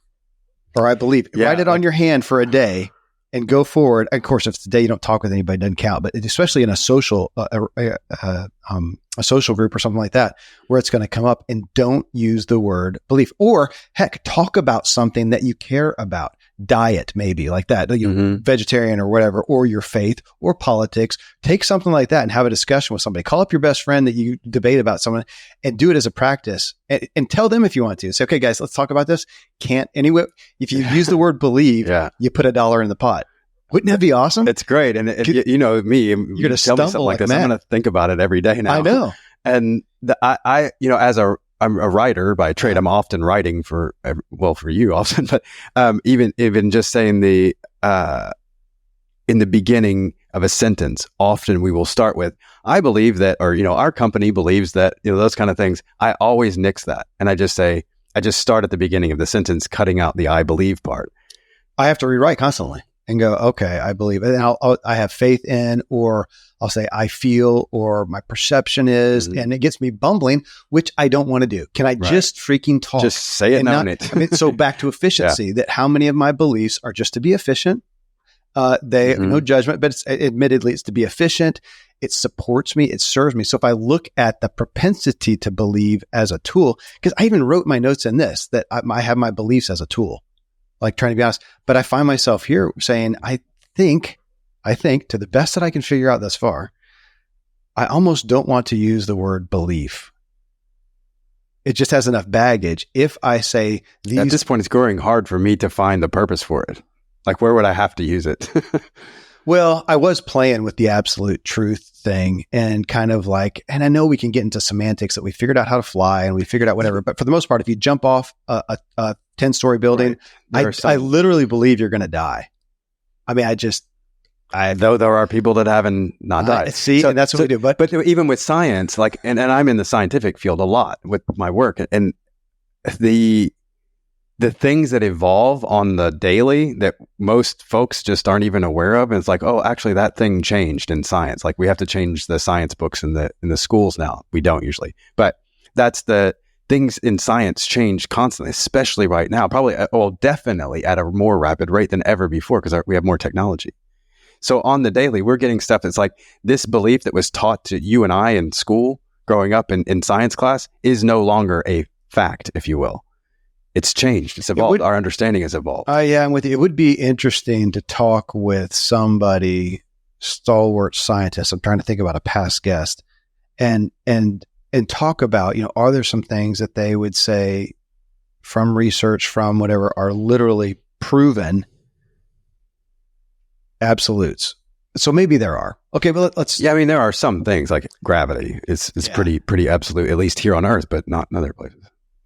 or I believe. Write it on your hand for a day and go forward. Of course, if it's a day you don't talk with anybody, it doesn't count. But especially in a social group or something like that, where it's going to come up, and don't use the word belief. Or heck, talk about something that you care about. Diet, maybe like that, vegetarian or whatever, or your faith or politics. Take something like that and have a discussion with somebody. Call up your best friend that you debate about someone and do it as a practice, and tell them if you want to. Say, okay, guys, let's talk about this. Can't anyway. If you use the word believe, you put $1 in the pot. Wouldn't that be awesome? It's great. And you know me, you're going to tell me something like this. I'm going to think about it every day now. I know. And I'm a writer by trade. I'm often writing for you often, but even just saying in the beginning, of a sentence, often we will start with, I believe that, or, our company believes that, those kind of things. I always nix that. And I just start at the beginning of the sentence, cutting out the I believe part. I have to rewrite constantly and go, okay, I believe it. And I have faith in, or I'll say I feel, or my perception is, and it gets me bumbling, which I don't want to do. Can I just freaking talk? Just say it now. So back to efficiency, that how many of my beliefs are just to be efficient. They no judgment, but admittedly, it's to be efficient. It supports me. It serves me. So if I look at the propensity to believe as a tool, because I even wrote my notes in this, that I have my beliefs as a tool, like trying to be honest, but I find myself here saying, I think to the best that I can figure out thus far, I almost don't want to use the word belief. It just has enough baggage. If I say these... At this point, it's growing hard for me to find the purpose for it. Like, where would I have to use it? Well, I was playing with the absolute truth thing and kind of like, and I know we can get into semantics that we figured out how to fly and we figured out whatever, but for the most part, if you jump off a 10-story building, I literally believe you're going to die. I mean, though there are people that haven't not died. And that's what we do. But even with science, like, and I'm in the scientific field a lot with my work, and the things that evolve on the daily that most folks just aren't even aware of. And it's like, oh, actually that thing changed in science. Like, we have to change the science books in the schools now. We don't usually, but that's the things in science change constantly, especially right now, definitely at a more rapid rate than ever before, because we have more technology. So on the daily, we're getting stuff that's like, this belief that was taught to you and I in school growing up in science class is no longer a fact, if you will. It's changed. It's evolved. Our understanding has evolved. Yeah, I'm with you. It would be interesting to talk with somebody, stalwart scientist. I'm trying to think about a past guest, and talk about, are there some things that they would say from research, from whatever, are literally proven absolutes? So maybe there are. Okay, but let's. Yeah, I mean, there are some things like gravity. It's pretty absolute, at least here on Earth, but not in other places.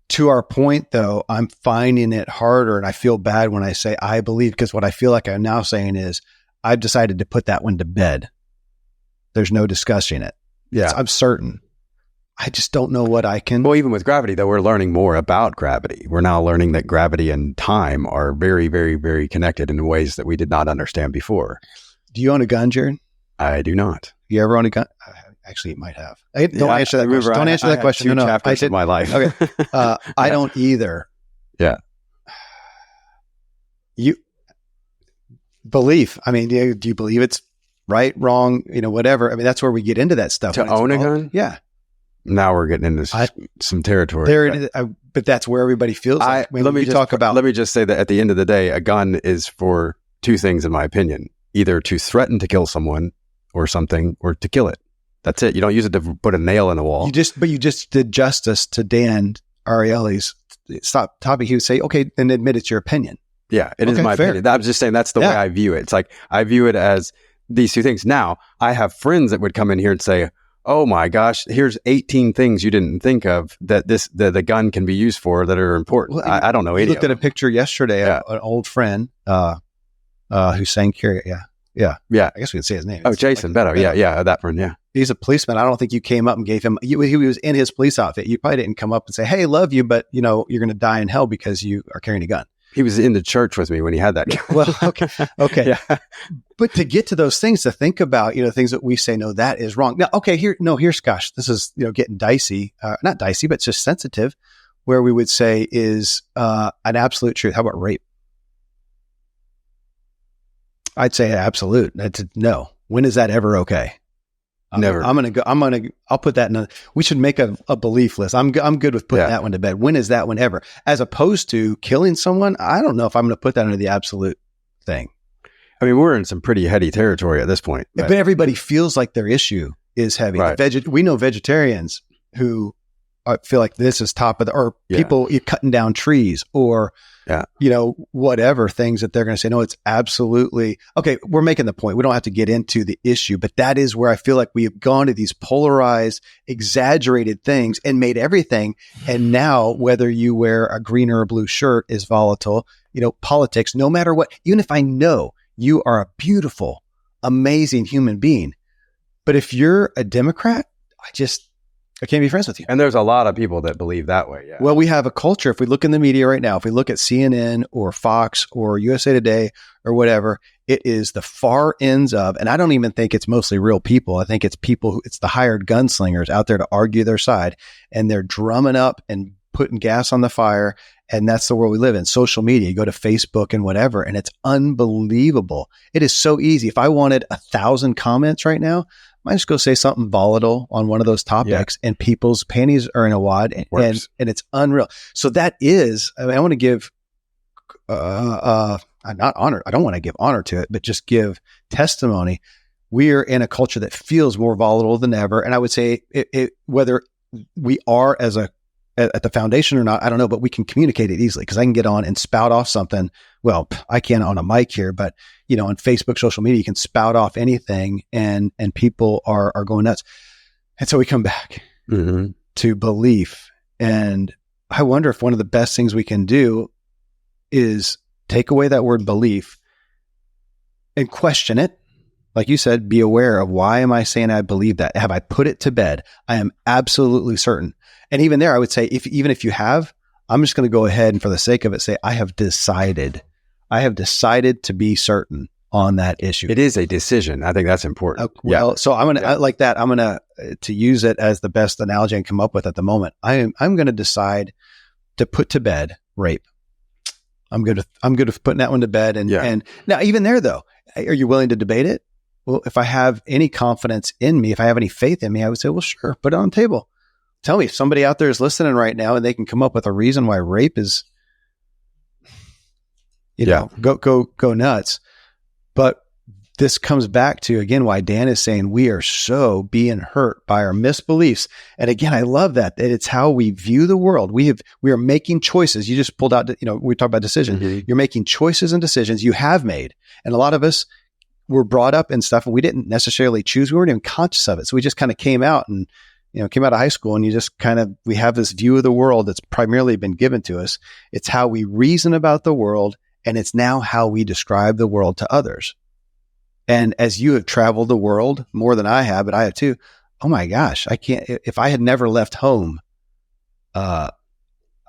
To our point, though, I'm finding it harder, and I feel bad when I say I believe, because what I feel like I'm now saying is I've decided to put that one to bed. There's no discussing it. Yeah. I'm certain. I just don't know what I can. Well, even with gravity, though, we're learning more about gravity. We're now learning that gravity and time are very, very, very connected in ways that we did not understand before. Do you own a gun, Jared? I do not. You ever own a gun? Actually, you might have. Don't answer that question. Don't answer that question. No, I did my life. Okay. I don't either. Yeah. You belief. I mean, do you believe it's right, wrong, whatever? I mean, that's where we get into that stuff. To own a gun? Yeah. Now we're getting into some territory. But that's where everybody feels like. Let me just say that at the end of the day, a gun is for two things, in my opinion: either to threaten to kill someone or something, or to kill it. That's it. You don't use it to put a nail in a wall. You just did justice to Dan Arielly's topic. He would say, okay, then admit it's your opinion. Yeah, it is my opinion. I'm just saying that's the way I view it. It's like, I view it as these two things. Now, I have friends that would come in here and say, oh my gosh, here's 18 things you didn't think of that the gun can be used for that are important. Well, I don't know. I looked at a picture yesterday, an old friend who sang Carrie. Yeah. I guess we could say his name. Oh, Jason Beto. Yeah. That friend. Yeah. He's a policeman. I don't think you came up and gave him, he was in his police outfit. You probably didn't come up and say, hey, love you, but you're going to die in hell because you are carrying a gun. He was in the church with me when he had that gun. Well, okay. Yeah. But to get to those things, to think about, things that we say, no, that is wrong. Now, okay, here's gosh, this is, getting dicey, not dicey, but just sensitive, where we would say is an absolute truth. How about rape? I'd say absolute. That's no. When is that ever okay? Never. I'll put that we should make a belief list. I'm good with putting that one to bed. When is that one ever? As opposed to killing someone, I don't know if I'm going to put that under the absolute thing. I mean, we're in some pretty heady territory at this point. But everybody feels like their issue is heavy. Right. We know vegetarians who feel like this is top of or people cutting down trees or, whatever things that they're going to say, no, it's absolutely okay. We're making the point. We don't have to get into the issue, but that is where I feel like we have gone to these polarized, exaggerated things and made everything. And now whether you wear a green or a blue shirt is volatile, politics, no matter what, even if I know you are a beautiful, amazing human being. But if you're a Democrat, I can't be friends with you. And there's a lot of people that believe that way. Yeah. Well, we have a culture. If we look in the media right now, if we look at CNN or Fox or USA Today or whatever, it is the far ends of, and I don't even think it's mostly real people. I think it's it's the hired gunslingers out there to argue their side, and they're drumming up and putting gas on the fire. And that's the world we live in. Social media, you go to Facebook and whatever, and it's unbelievable. It is so easy. If I wanted 1,000 comments right now, I might just go say something volatile on one of those topics, and people's panties are in a wad, and it's unreal. So that is, I want to give, not honor. I don't want to give honor to it, but just give testimony. We are in a culture that feels more volatile than ever. And I would say whether we are at the foundation or not, I don't know, but we can communicate it easily because I can get on and spout off something. Well, I can't on a mic here, but on Facebook, social media, you can spout off anything and people are going nuts. And so we come back to belief. And I wonder if one of the best things we can do is take away that word belief and question it. Like you said, be aware of, why am I saying I believe that? Have I put it to bed? I am absolutely certain. And even there, I would say, even if you have, I'm just going to go ahead and for the sake of it, say, I have decided to be certain on that issue. It is a decision. I think that's important. So I'm going to, like that, I'm going to use it as the best analogy I can come up with at the moment. I'm going to decide to put to bed rape. I'm good with putting that one to bed. And now even there though, are you willing to debate it? Well, if I have any confidence in me, if I have any faith in me, I would say, well, sure, put it on the table. Tell me if somebody out there is listening right now and they can come up with a reason why rape is, go nuts. But this comes back to, again, why Dan is saying we are so being hurt by our misbeliefs. And again, I love that it's how we view the world. We are making choices. You just pulled out, we talked about decision. Mm-hmm. You're making choices and decisions you have made. And a lot of us were brought up in stuff and we didn't necessarily choose. We weren't even conscious of it. So we just kind of came out of high school and you just we have this view of the world that's primarily been given to us. It's how we reason about the world, and it's now how we describe the world to others. And as you have traveled the world more than I have, but I have too. Oh my gosh, if I had never left home,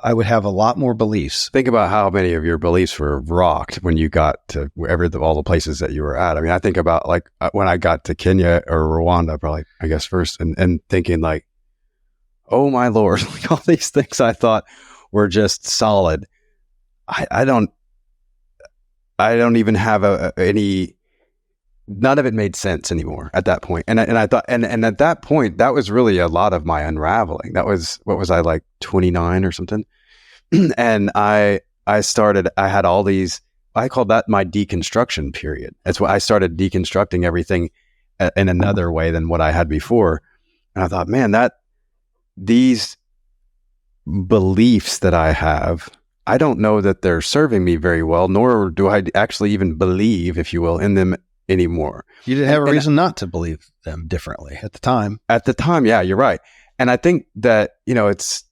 I would have a lot more beliefs. Think about how many of your beliefs were rocked when you got to all the places that you were at. I mean, I think about like when I got to Kenya or Rwanda, probably, I guess first, and thinking like, oh my Lord, like all these things I thought were just solid. I don't even have any, none of it made sense anymore at that point. And I thought, and at that point, that was really a lot of my unraveling. That was, what was I, like 29 or something? And I had all these, I called that my deconstruction period. That's why I started deconstructing everything in another way than what I had before. And I thought, man, these beliefs that I have, I don't know that they're serving me very well, nor do I actually even believe, if you will, in them anymore. You didn't have a reason not to believe them differently at the time. At the time, yeah, you're right. And I think that, it's,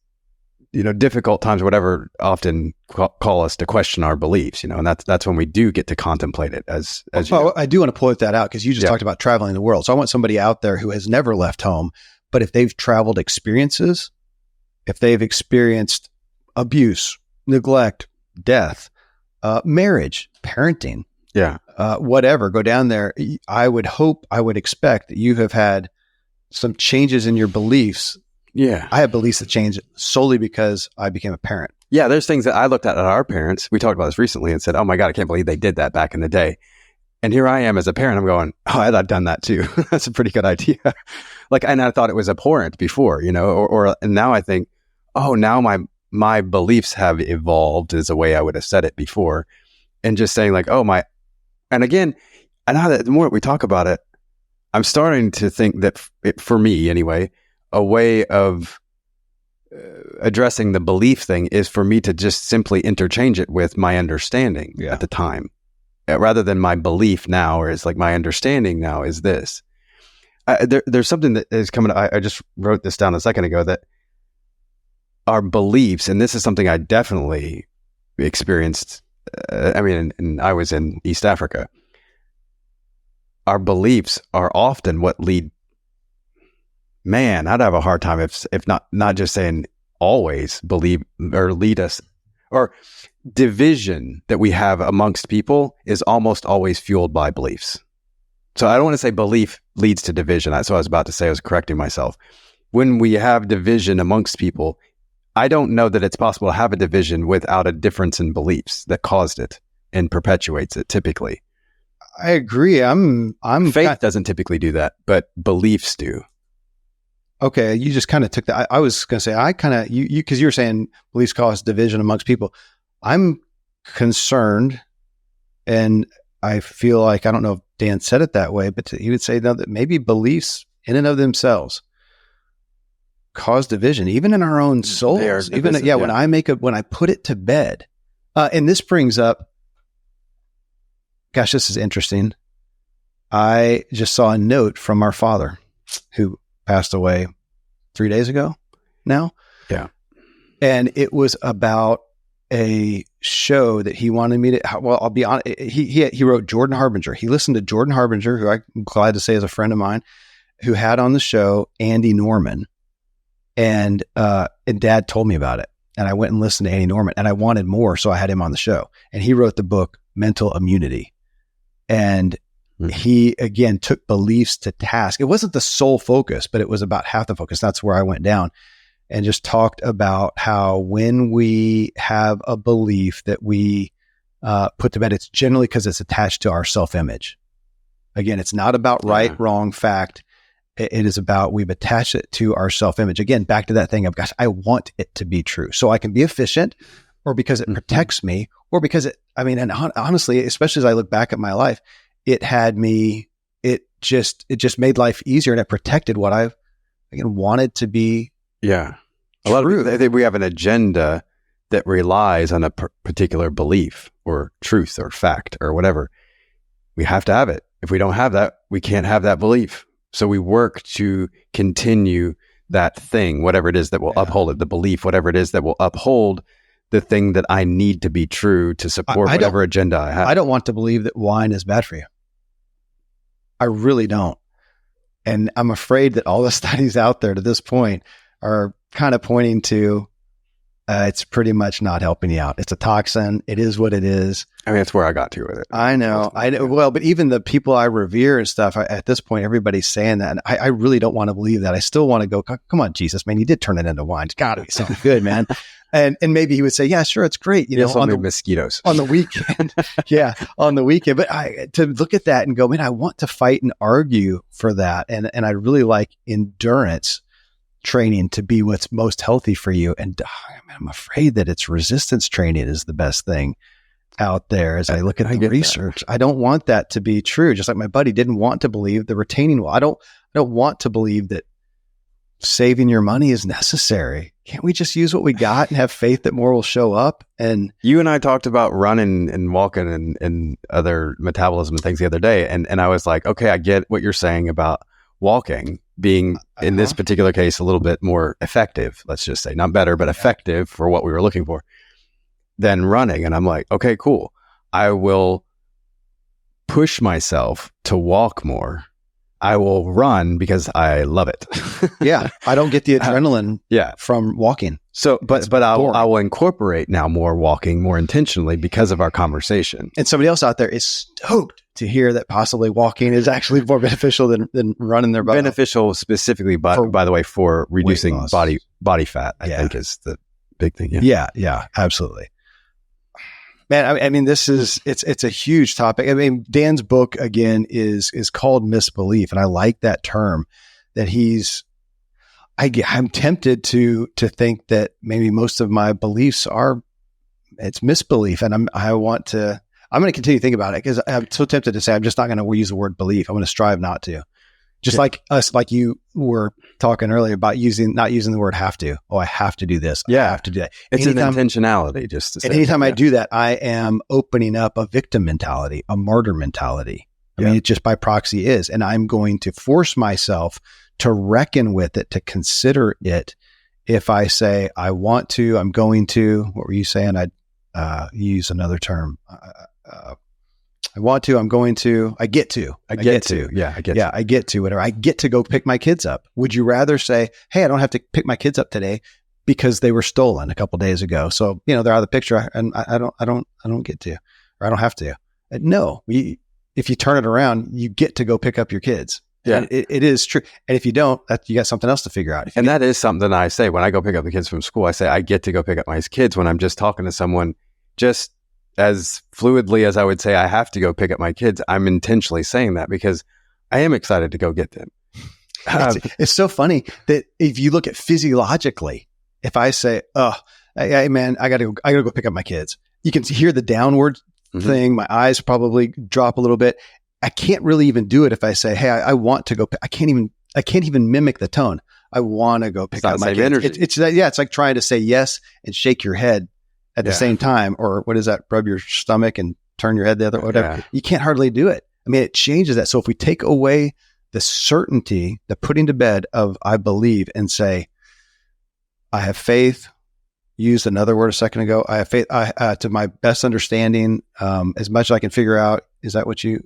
difficult times, whatever, often call us to question our beliefs, and that's when we do get to contemplate it as I do want to point that out because you just talked about traveling the world. So I want somebody out there who has never left home, but if they've traveled experiences, if they've experienced abuse, neglect, death, marriage, parenting, whatever, go down there. I would expect that you have had some changes in your beliefs. Yeah. I have beliefs that changed solely because I became a parent. Yeah. There's things that I looked at our parents. We talked about this recently and said, oh my God, I can't believe they did that back in the day. And here I am as a parent. I'm going, oh, I've done that too. That's a pretty good idea. And I thought it was abhorrent before, and now I think, oh, now my beliefs have evolved is a way I would have said it before. And just saying like, oh my, and again, and now that the more we talk about it, I'm starting to think that for me anyway, a way of addressing the belief thing is for me to just simply interchange it with my understanding at the time, rather than my belief now, or it's like my understanding now is this. There's something that is coming. I just wrote this down a second ago, that our beliefs, and this is something I definitely experienced. And I was in East Africa. our beliefs are often what lead. Man, I'd have a hard time if not just saying always believe or lead us, or division that we have amongst people is almost always fueled by beliefs. So I don't want to say belief leads to division. That's what I was about to say. I was correcting myself. When we have division amongst people, I don't know that it's possible to have a division without a difference in beliefs that caused it and perpetuates it typically. I agree. Faith doesn't typically do that, but beliefs do. Okay, you just kind of took that. I was going to say, you because you were saying beliefs cause division amongst people. I'm concerned, and I feel like, I don't know if Dan said it that way, but he would say that maybe beliefs in and of themselves cause division, even in our own souls. Even when I put it to bed, and this brings up, gosh, this is interesting. I just saw a note from our father, who passed away 3 days ago now. Yeah. And it was about a show that he wanted me to, well, I'll be honest. He wrote Jordan Harbinger. He listened to Jordan Harbinger, who I'm glad to say is a friend of mine, who had on the show Andy Norman. And Dad told me about it. And I went and listened to Andy Norman, and I wanted more. So I had him on the show, and he wrote the book Mental Immunity. And he, again, took beliefs to task. It wasn't the sole focus, but it was about half the focus. That's where I went down, and just talked about how when we have a belief that we put to bed, it's generally because it's attached to our self-image. Again, it's not about right, wrong, fact. It is about, we've attached it to our self-image. Again, back to that thing of, gosh, I want it to be true so I can be efficient, or because it protects me, or because and honestly, especially as I look back at my life, it just made life easier, and it protected what I wanted to be. Yeah. A lot of people, we have an agenda that relies on a particular belief or truth or fact or whatever. We have to have it. If we don't have that, we can't have that belief. So we work to continue that thing, whatever it is that will uphold it, the belief, whatever it is that will uphold the thing that I need to be true to support whatever agenda I have. I don't want to believe that wine is bad for you. I really don't. And I'm afraid that all the studies out there to this point are kind of pointing to it's pretty much not helping you out. It's a toxin. It is what it is. I mean, that's where I got to with it. I know. Well, but even the people I revere and stuff, at this point, everybody's saying that. And I really don't want to believe that. I still want to go, come on, Jesus, man, you did turn it into wine. It's got to be something good, man. And maybe he would say, yeah, sure, it's great. On the mosquitoes on the weekend. Yeah, on the weekend. But to look at that and go, man, I want to fight and argue for that. And I really like endurance training to be what's most healthy for you. And I'm afraid that it's resistance training is the best thing out there. As I look at the research, I don't want that to be true. Just like my buddy didn't want to believe the retaining wall. I don't want to believe that saving your money is necessary. Can't we just use what we got and have faith that more will show up? And you and I talked about running and walking and other metabolism and things the other day. And I was like, okay, I get what you're saying about walking being, in this particular case, a little bit more effective, let's just say, not better, but effective for what we were looking for, than running. And I'm like, okay, cool. I will push myself to walk more. I will run because I love it. Yeah. I don't get the adrenaline from walking. So, but I will incorporate now more walking more intentionally because of our conversation. And somebody else out there is stoked to hear that possibly walking is actually more beneficial than running their butt. Beneficial specifically, by the way, for reducing body fat, I think is the big thing. Yeah, absolutely. Man, I mean, it's a huge topic. I mean, Dan's book again is called Misbelief, and I like that term. That I'm tempted to think that maybe most of my beliefs it's misbelief, and I'm going to continue to think about it because I'm so tempted to say I'm just not going to use the word belief. I'm going to strive not to. Just like you were talking earlier about not using the word have to. Oh, I have to do this. I have to do that. It's an intentionality just to say. And anytime I do that, I am opening up a victim mentality, a martyr mentality. I mean, it just by proxy is. And I'm going to force myself to reckon with it, to consider it. If I say, I want to, I'm going to, what were you saying? I'd use another term. I want to, I'm going to, I get to. Yeah, I get to. Yeah, I get to, whatever. I get to go pick my kids up. Would you rather say, hey, I don't have to pick my kids up today because they were stolen a couple days ago. So, they're out of the picture and I don't get to, or I don't have to. No, if you turn it around, you get to go pick up your kids. Yeah, it is true. And if you don't, you got something else to figure out. And that is something I say when I go pick up the kids from school. I say, I get to go pick up my kids when I'm just talking to someone, just as fluidly as I would say, I have to go pick up my kids. I'm intentionally saying that because I am excited to go get them. It's so funny that if you look at physiologically, if I say, oh, hey, man, I gotta go pick up my kids. You can hear the downward thing. My eyes probably drop a little bit. I can't really even do it if I say, hey, I want to go. I can't even mimic the tone. I want to go pick up my kids. It's like trying to say yes and shake your head at the same time, or what is that? Rub your stomach and turn your head the other, whatever. Yeah. You can't hardly do it. I mean, it changes that. So if we take away the certainty, the putting to bed of I believe, and say, I have faith. Used another word a second ago. I have faith to my best understanding, as much as I can figure out. Is that what you're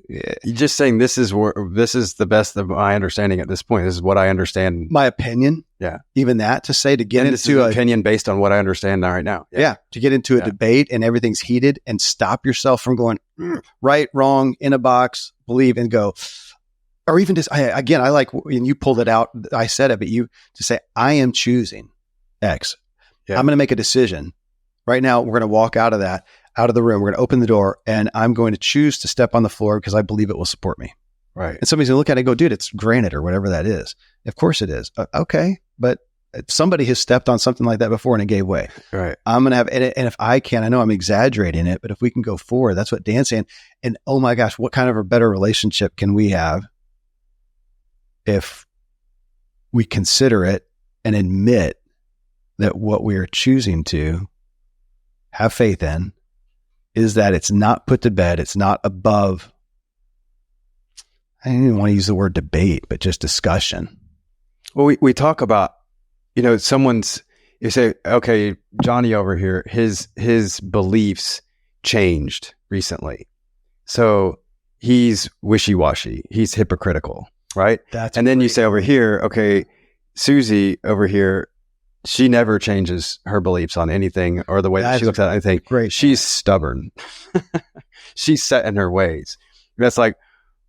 just saying? This is the best of my understanding at this point. This is what I understand. My opinion. Yeah. Even that to say, to get into an opinion based on what I understand right now. Yeah. To get into a debate and everything's heated, and stop yourself from going right, wrong, in a box, believe, and go. Or even just, I like when you pulled it out, I said it, but you to say, I am choosing X. Yeah. I'm going to make a decision right now. We're going to walk out of the room. We're going to open the door, and I'm going to choose to step on the floor because I believe it will support me. Right. And somebody's going to look at it and go, dude, it's granite or whatever that is. Of course it is. Okay. But somebody has stepped on something like that before and it gave way. Right. I'm going to have, and if I can, I know I'm exaggerating it, but if we can go forward, that's what Dan's saying. And oh my gosh, what kind of a better relationship can we have if we consider it and admit that what we are choosing to have faith in is that it's not put to bed. It's not above. I don't even want to use the word debate, but just discussion. Well, we talk about, you say, okay, Johnny over here, his beliefs changed recently. So he's wishy-washy. He's hypocritical, right? And then you say over here, okay, Susie over here, she never changes her beliefs on anything or the way that she looks at anything. Great. She's stubborn. She's set in her ways. That's like,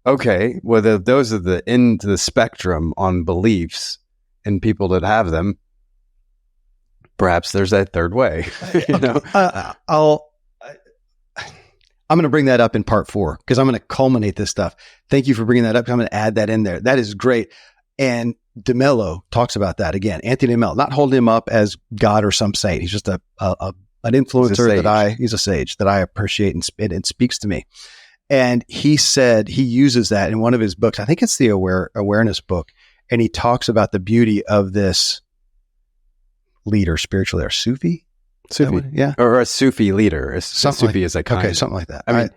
okay, well, those are the end to the spectrum on beliefs and people that have them. Perhaps there's that third way. I'm going to bring that up in part 4 because I'm going to culminate this stuff. Thank you for bringing that up. I'm going to add that in there. That is great. And DeMello talks about that again. Anthony DeMello, not holding him up as God or some saint. He's just an influencer he's a sage that I appreciate and speaks to me. And he said he uses that in one of his books. I think it's the awareness book. And he talks about the beauty of this leader, spiritual leader, Sufi, yeah, or a Sufi leader. Sufi is a kind. Okay, something like that. I mean,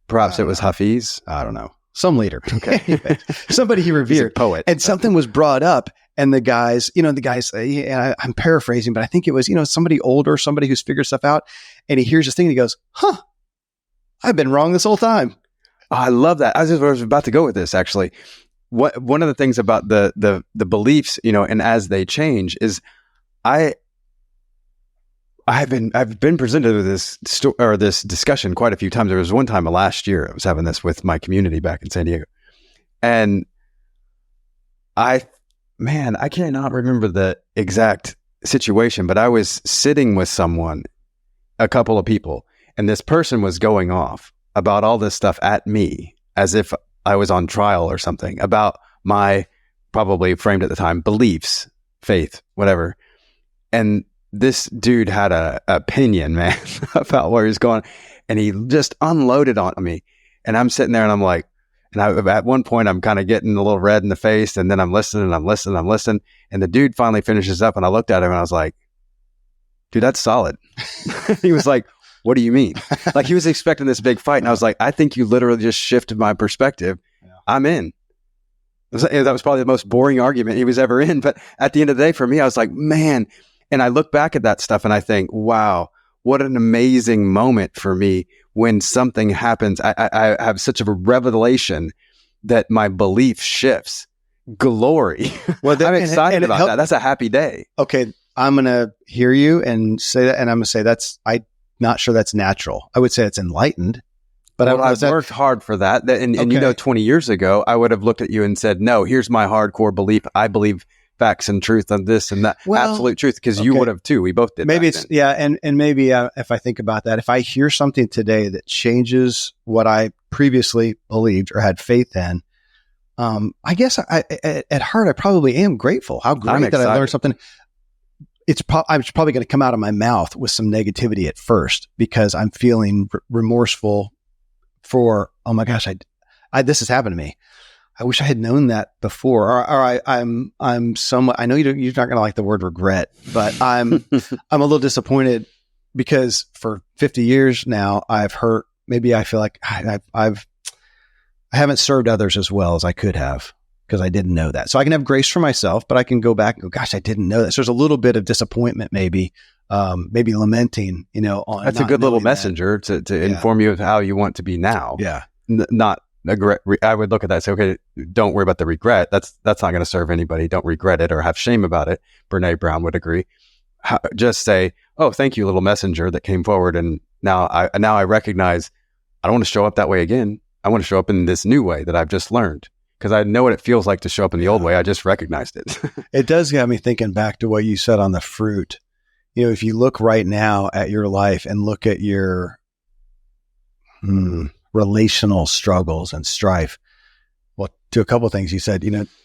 perhaps it was Hafiz. I don't know. Some leader. Okay. Anyway, somebody he revered. He's a poet. And something was brought up, and the guys, I'm paraphrasing, but I think it was, somebody older, somebody who's figured stuff out, and he hears this thing and he goes, I've been wrong this whole time. Oh, I love that. I was about to go with this, actually. One of the things about the beliefs, and as they change is I've been presented with this discussion quite a few times. There was one time last year I was having this with my community back in San Diego, and I cannot remember the exact situation, but I was sitting with someone, a couple of people, and this person was going off about all this stuff at me as if I was on trial or something about my, probably framed at the time, beliefs, faith, whatever, and this dude had a opinion, man, about where he's going, and he just unloaded on me. And I'm sitting there, and I'm like, at one point, I'm kind of getting a little red in the face, and then I'm listening, and the dude finally finishes up, and I looked at him, and I was like, "Dude, that's solid." He was like, "What do you mean?" Like he was expecting this big fight, and I was like, "I think you literally just shifted my perspective. Yeah. I'm in." That was probably the most boring argument he was ever in, but at the end of the day, for me, I was like, man. And I look back at that stuff and I think, wow, what an amazing moment for me when something happens. I have such a revelation that my belief shifts. Glory. Well, I'm excited about that. That's a happy day. Okay. I'm going to hear you and say that. And I'm going to say I'm not sure that's natural. I would say it's enlightened. But I've worked hard for that. And 20 years ago, I would have looked at you and said, no, here's my hardcore belief. I believe facts and truth on this and that. Absolute truth. Because you would have too. We both did. Maybe it's, then. And maybe if I think about that, if I hear something today that changes what I previously believed or had faith in, I guess at heart, I probably am grateful. How great that I learned something. I'm probably going to come out of my mouth with some negativity at first because I'm feeling remorseful for, oh my gosh, this has happened to me. I wish I had known that before. Or I'm somewhat, I know you're not going to like the word regret, but I'm a little disappointed because for 50 years now, I've hurt. Maybe I feel like I haven't served others as well as I could have because I didn't know that. So I can have grace for myself, but I can go back and go, gosh, I didn't know that. So there's a little bit of disappointment, maybe lamenting, on that's a good little messenger to inform you of how you want to be now. Yeah. Not I would look at that and say, okay, don't worry about the regret. That's not going to serve anybody. Don't regret it or have shame about it. Brene Brown would agree. Just say, oh, thank you, little messenger that came forward. And now I recognize I don't want to show up that way again. I want to show up in this new way that I've just learned because I know what it feels like to show up in the old way. I just recognized it. It does get me thinking back to what you said on the fruit. If you look right now at your life and look at your relational struggles and strife, well, to a couple of things you said,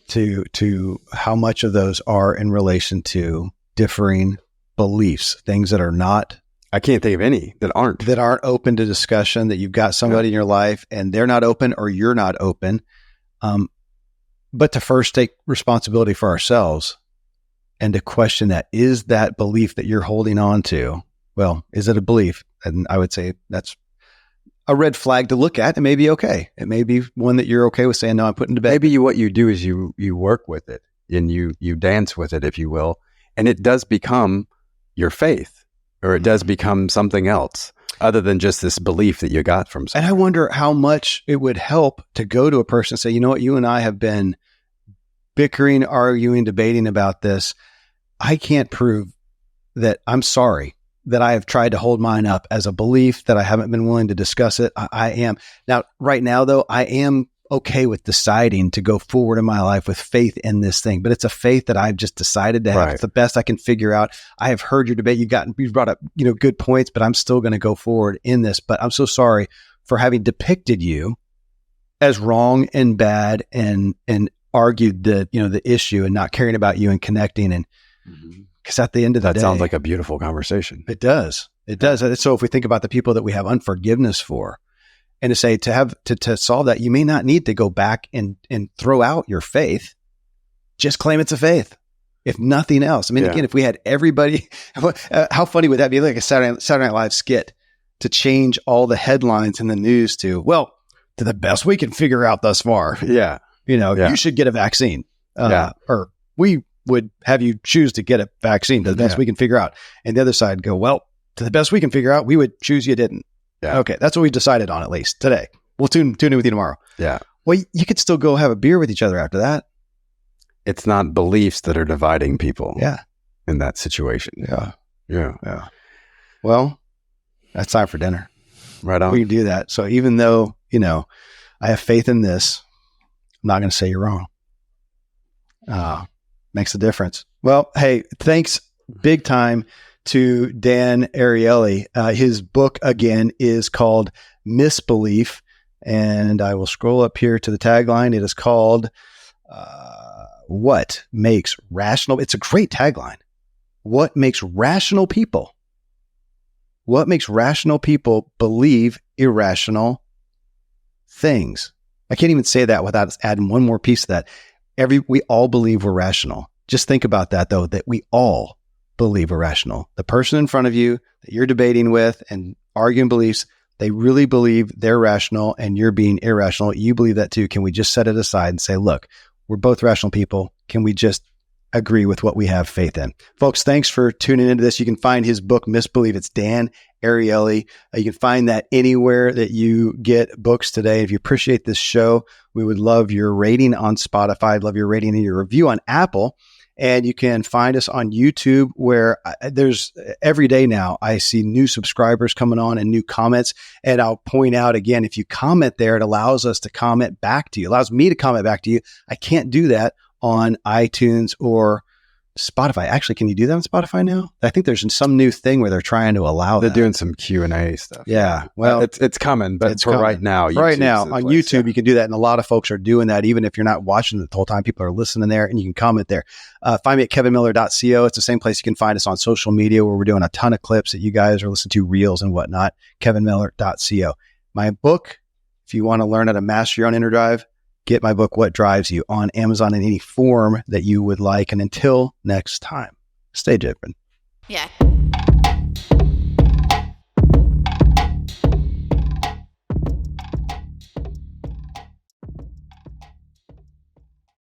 to how much of those are in relation to differing beliefs, things that are not. I can't think of any that aren't open to discussion, that you've got somebody in your life and they're not open or you're not open. But to first take responsibility for ourselves and to question that, is that belief that you're holding on to, well, is it a belief? And I would say that's a red flag to look at. It may be okay. It may be one that you're okay with saying, no, I'm putting to bed. Maybe what you do is you work with it and you dance with it, if you will. And it does become your faith, or it does become something else other than just this belief that you got from someone. And I wonder how much it would help to go to a person and say, you know what, you and I have been bickering, arguing, debating about this. I can't prove that. I'm sorry that I have tried to hold mine up as a belief, that I haven't been willing to discuss it. I am. Now, right now, though, I am okay with deciding to go forward in my life with faith in this thing, but it's a faith that I've just decided to have. Right. It's the best I can figure out. I have heard your debate. You've brought up, good points, but I'm still going to go forward in this. But I'm so sorry for having depicted you as wrong and bad and argued the issue and not caring about you and connecting. And because at the end of the day, that sounds like a beautiful conversation. It does. It does. So if we think about the people that we have unforgiveness for, and to say, to solve that, you may not need to go back and throw out your faith. Just claim it's a faith, if nothing else. I mean, again, if we had everybody, how funny would that be? Like a Saturday Night Live skit to change all the headlines in the news to the best we can figure out thus far. Yeah. You should get a vaccine. Or we would have you choose to get a vaccine to the best we can figure out. And the other side go, to the best we can figure out, we would choose you didn't. Yeah. Okay. That's what we decided on, at least today. We'll tune in with you tomorrow. Yeah. Well, you could still go have a beer with each other after that. It's not beliefs that are dividing people. Yeah. In that situation. Yeah. Yeah. Yeah. Well, that's time for dinner. Right on. We can do that. So even though, I have faith in this, I'm not going to say you're wrong. Makes a difference. Well, hey, thanks big time to Dan Arielly. His book, again, is called Misbelief. And I will scroll up here to the tagline. It is called What Makes Rational? It's a great tagline. What makes rational people? What makes rational people believe irrational things? I can't even say that without adding one more piece to that. We all believe we're rational. Just think about that, though, that we all believe we're rational. The person in front of you that you're debating with and arguing beliefs, they really believe they're rational and you're being irrational. You believe that too. Can we just set it aside and say, look, we're both rational people. Can we just agree with what we have faith in. Folks, thanks for tuning into this. You can find his book, Misbelief. It's Dan Arielly. You can find that anywhere that you get books today. If you appreciate this show, we would love your rating on Spotify. I'd love your rating and your review on Apple. And you can find us on YouTube, where there's every day now I see new subscribers coming on and new comments. And I'll point out again, if you comment there, it allows us to comment back to you. It allows me to comment back to you. I can't do that on iTunes or Spotify. Actually, can you do that on Spotify now? I think there's some new thing where they're trying to allow that. They're doing some Q&A stuff. Yeah. Well, it's coming, but it's for coming. right now, right now on YouTube, yeah. You can do that. And a lot of folks are doing that. Even if you're not watching the whole time, people are listening there, and you can comment there. Find me at kevinmiller.co. It's the same place you can find us on social media, where we're doing a ton of clips that you guys are listening to, reels and whatnot. kevinmiller.co. My book, if you want to learn how to master your own inner drive, get my book, What Drives You, on Amazon in any form that you would like. And until next time, stay driven. Yeah.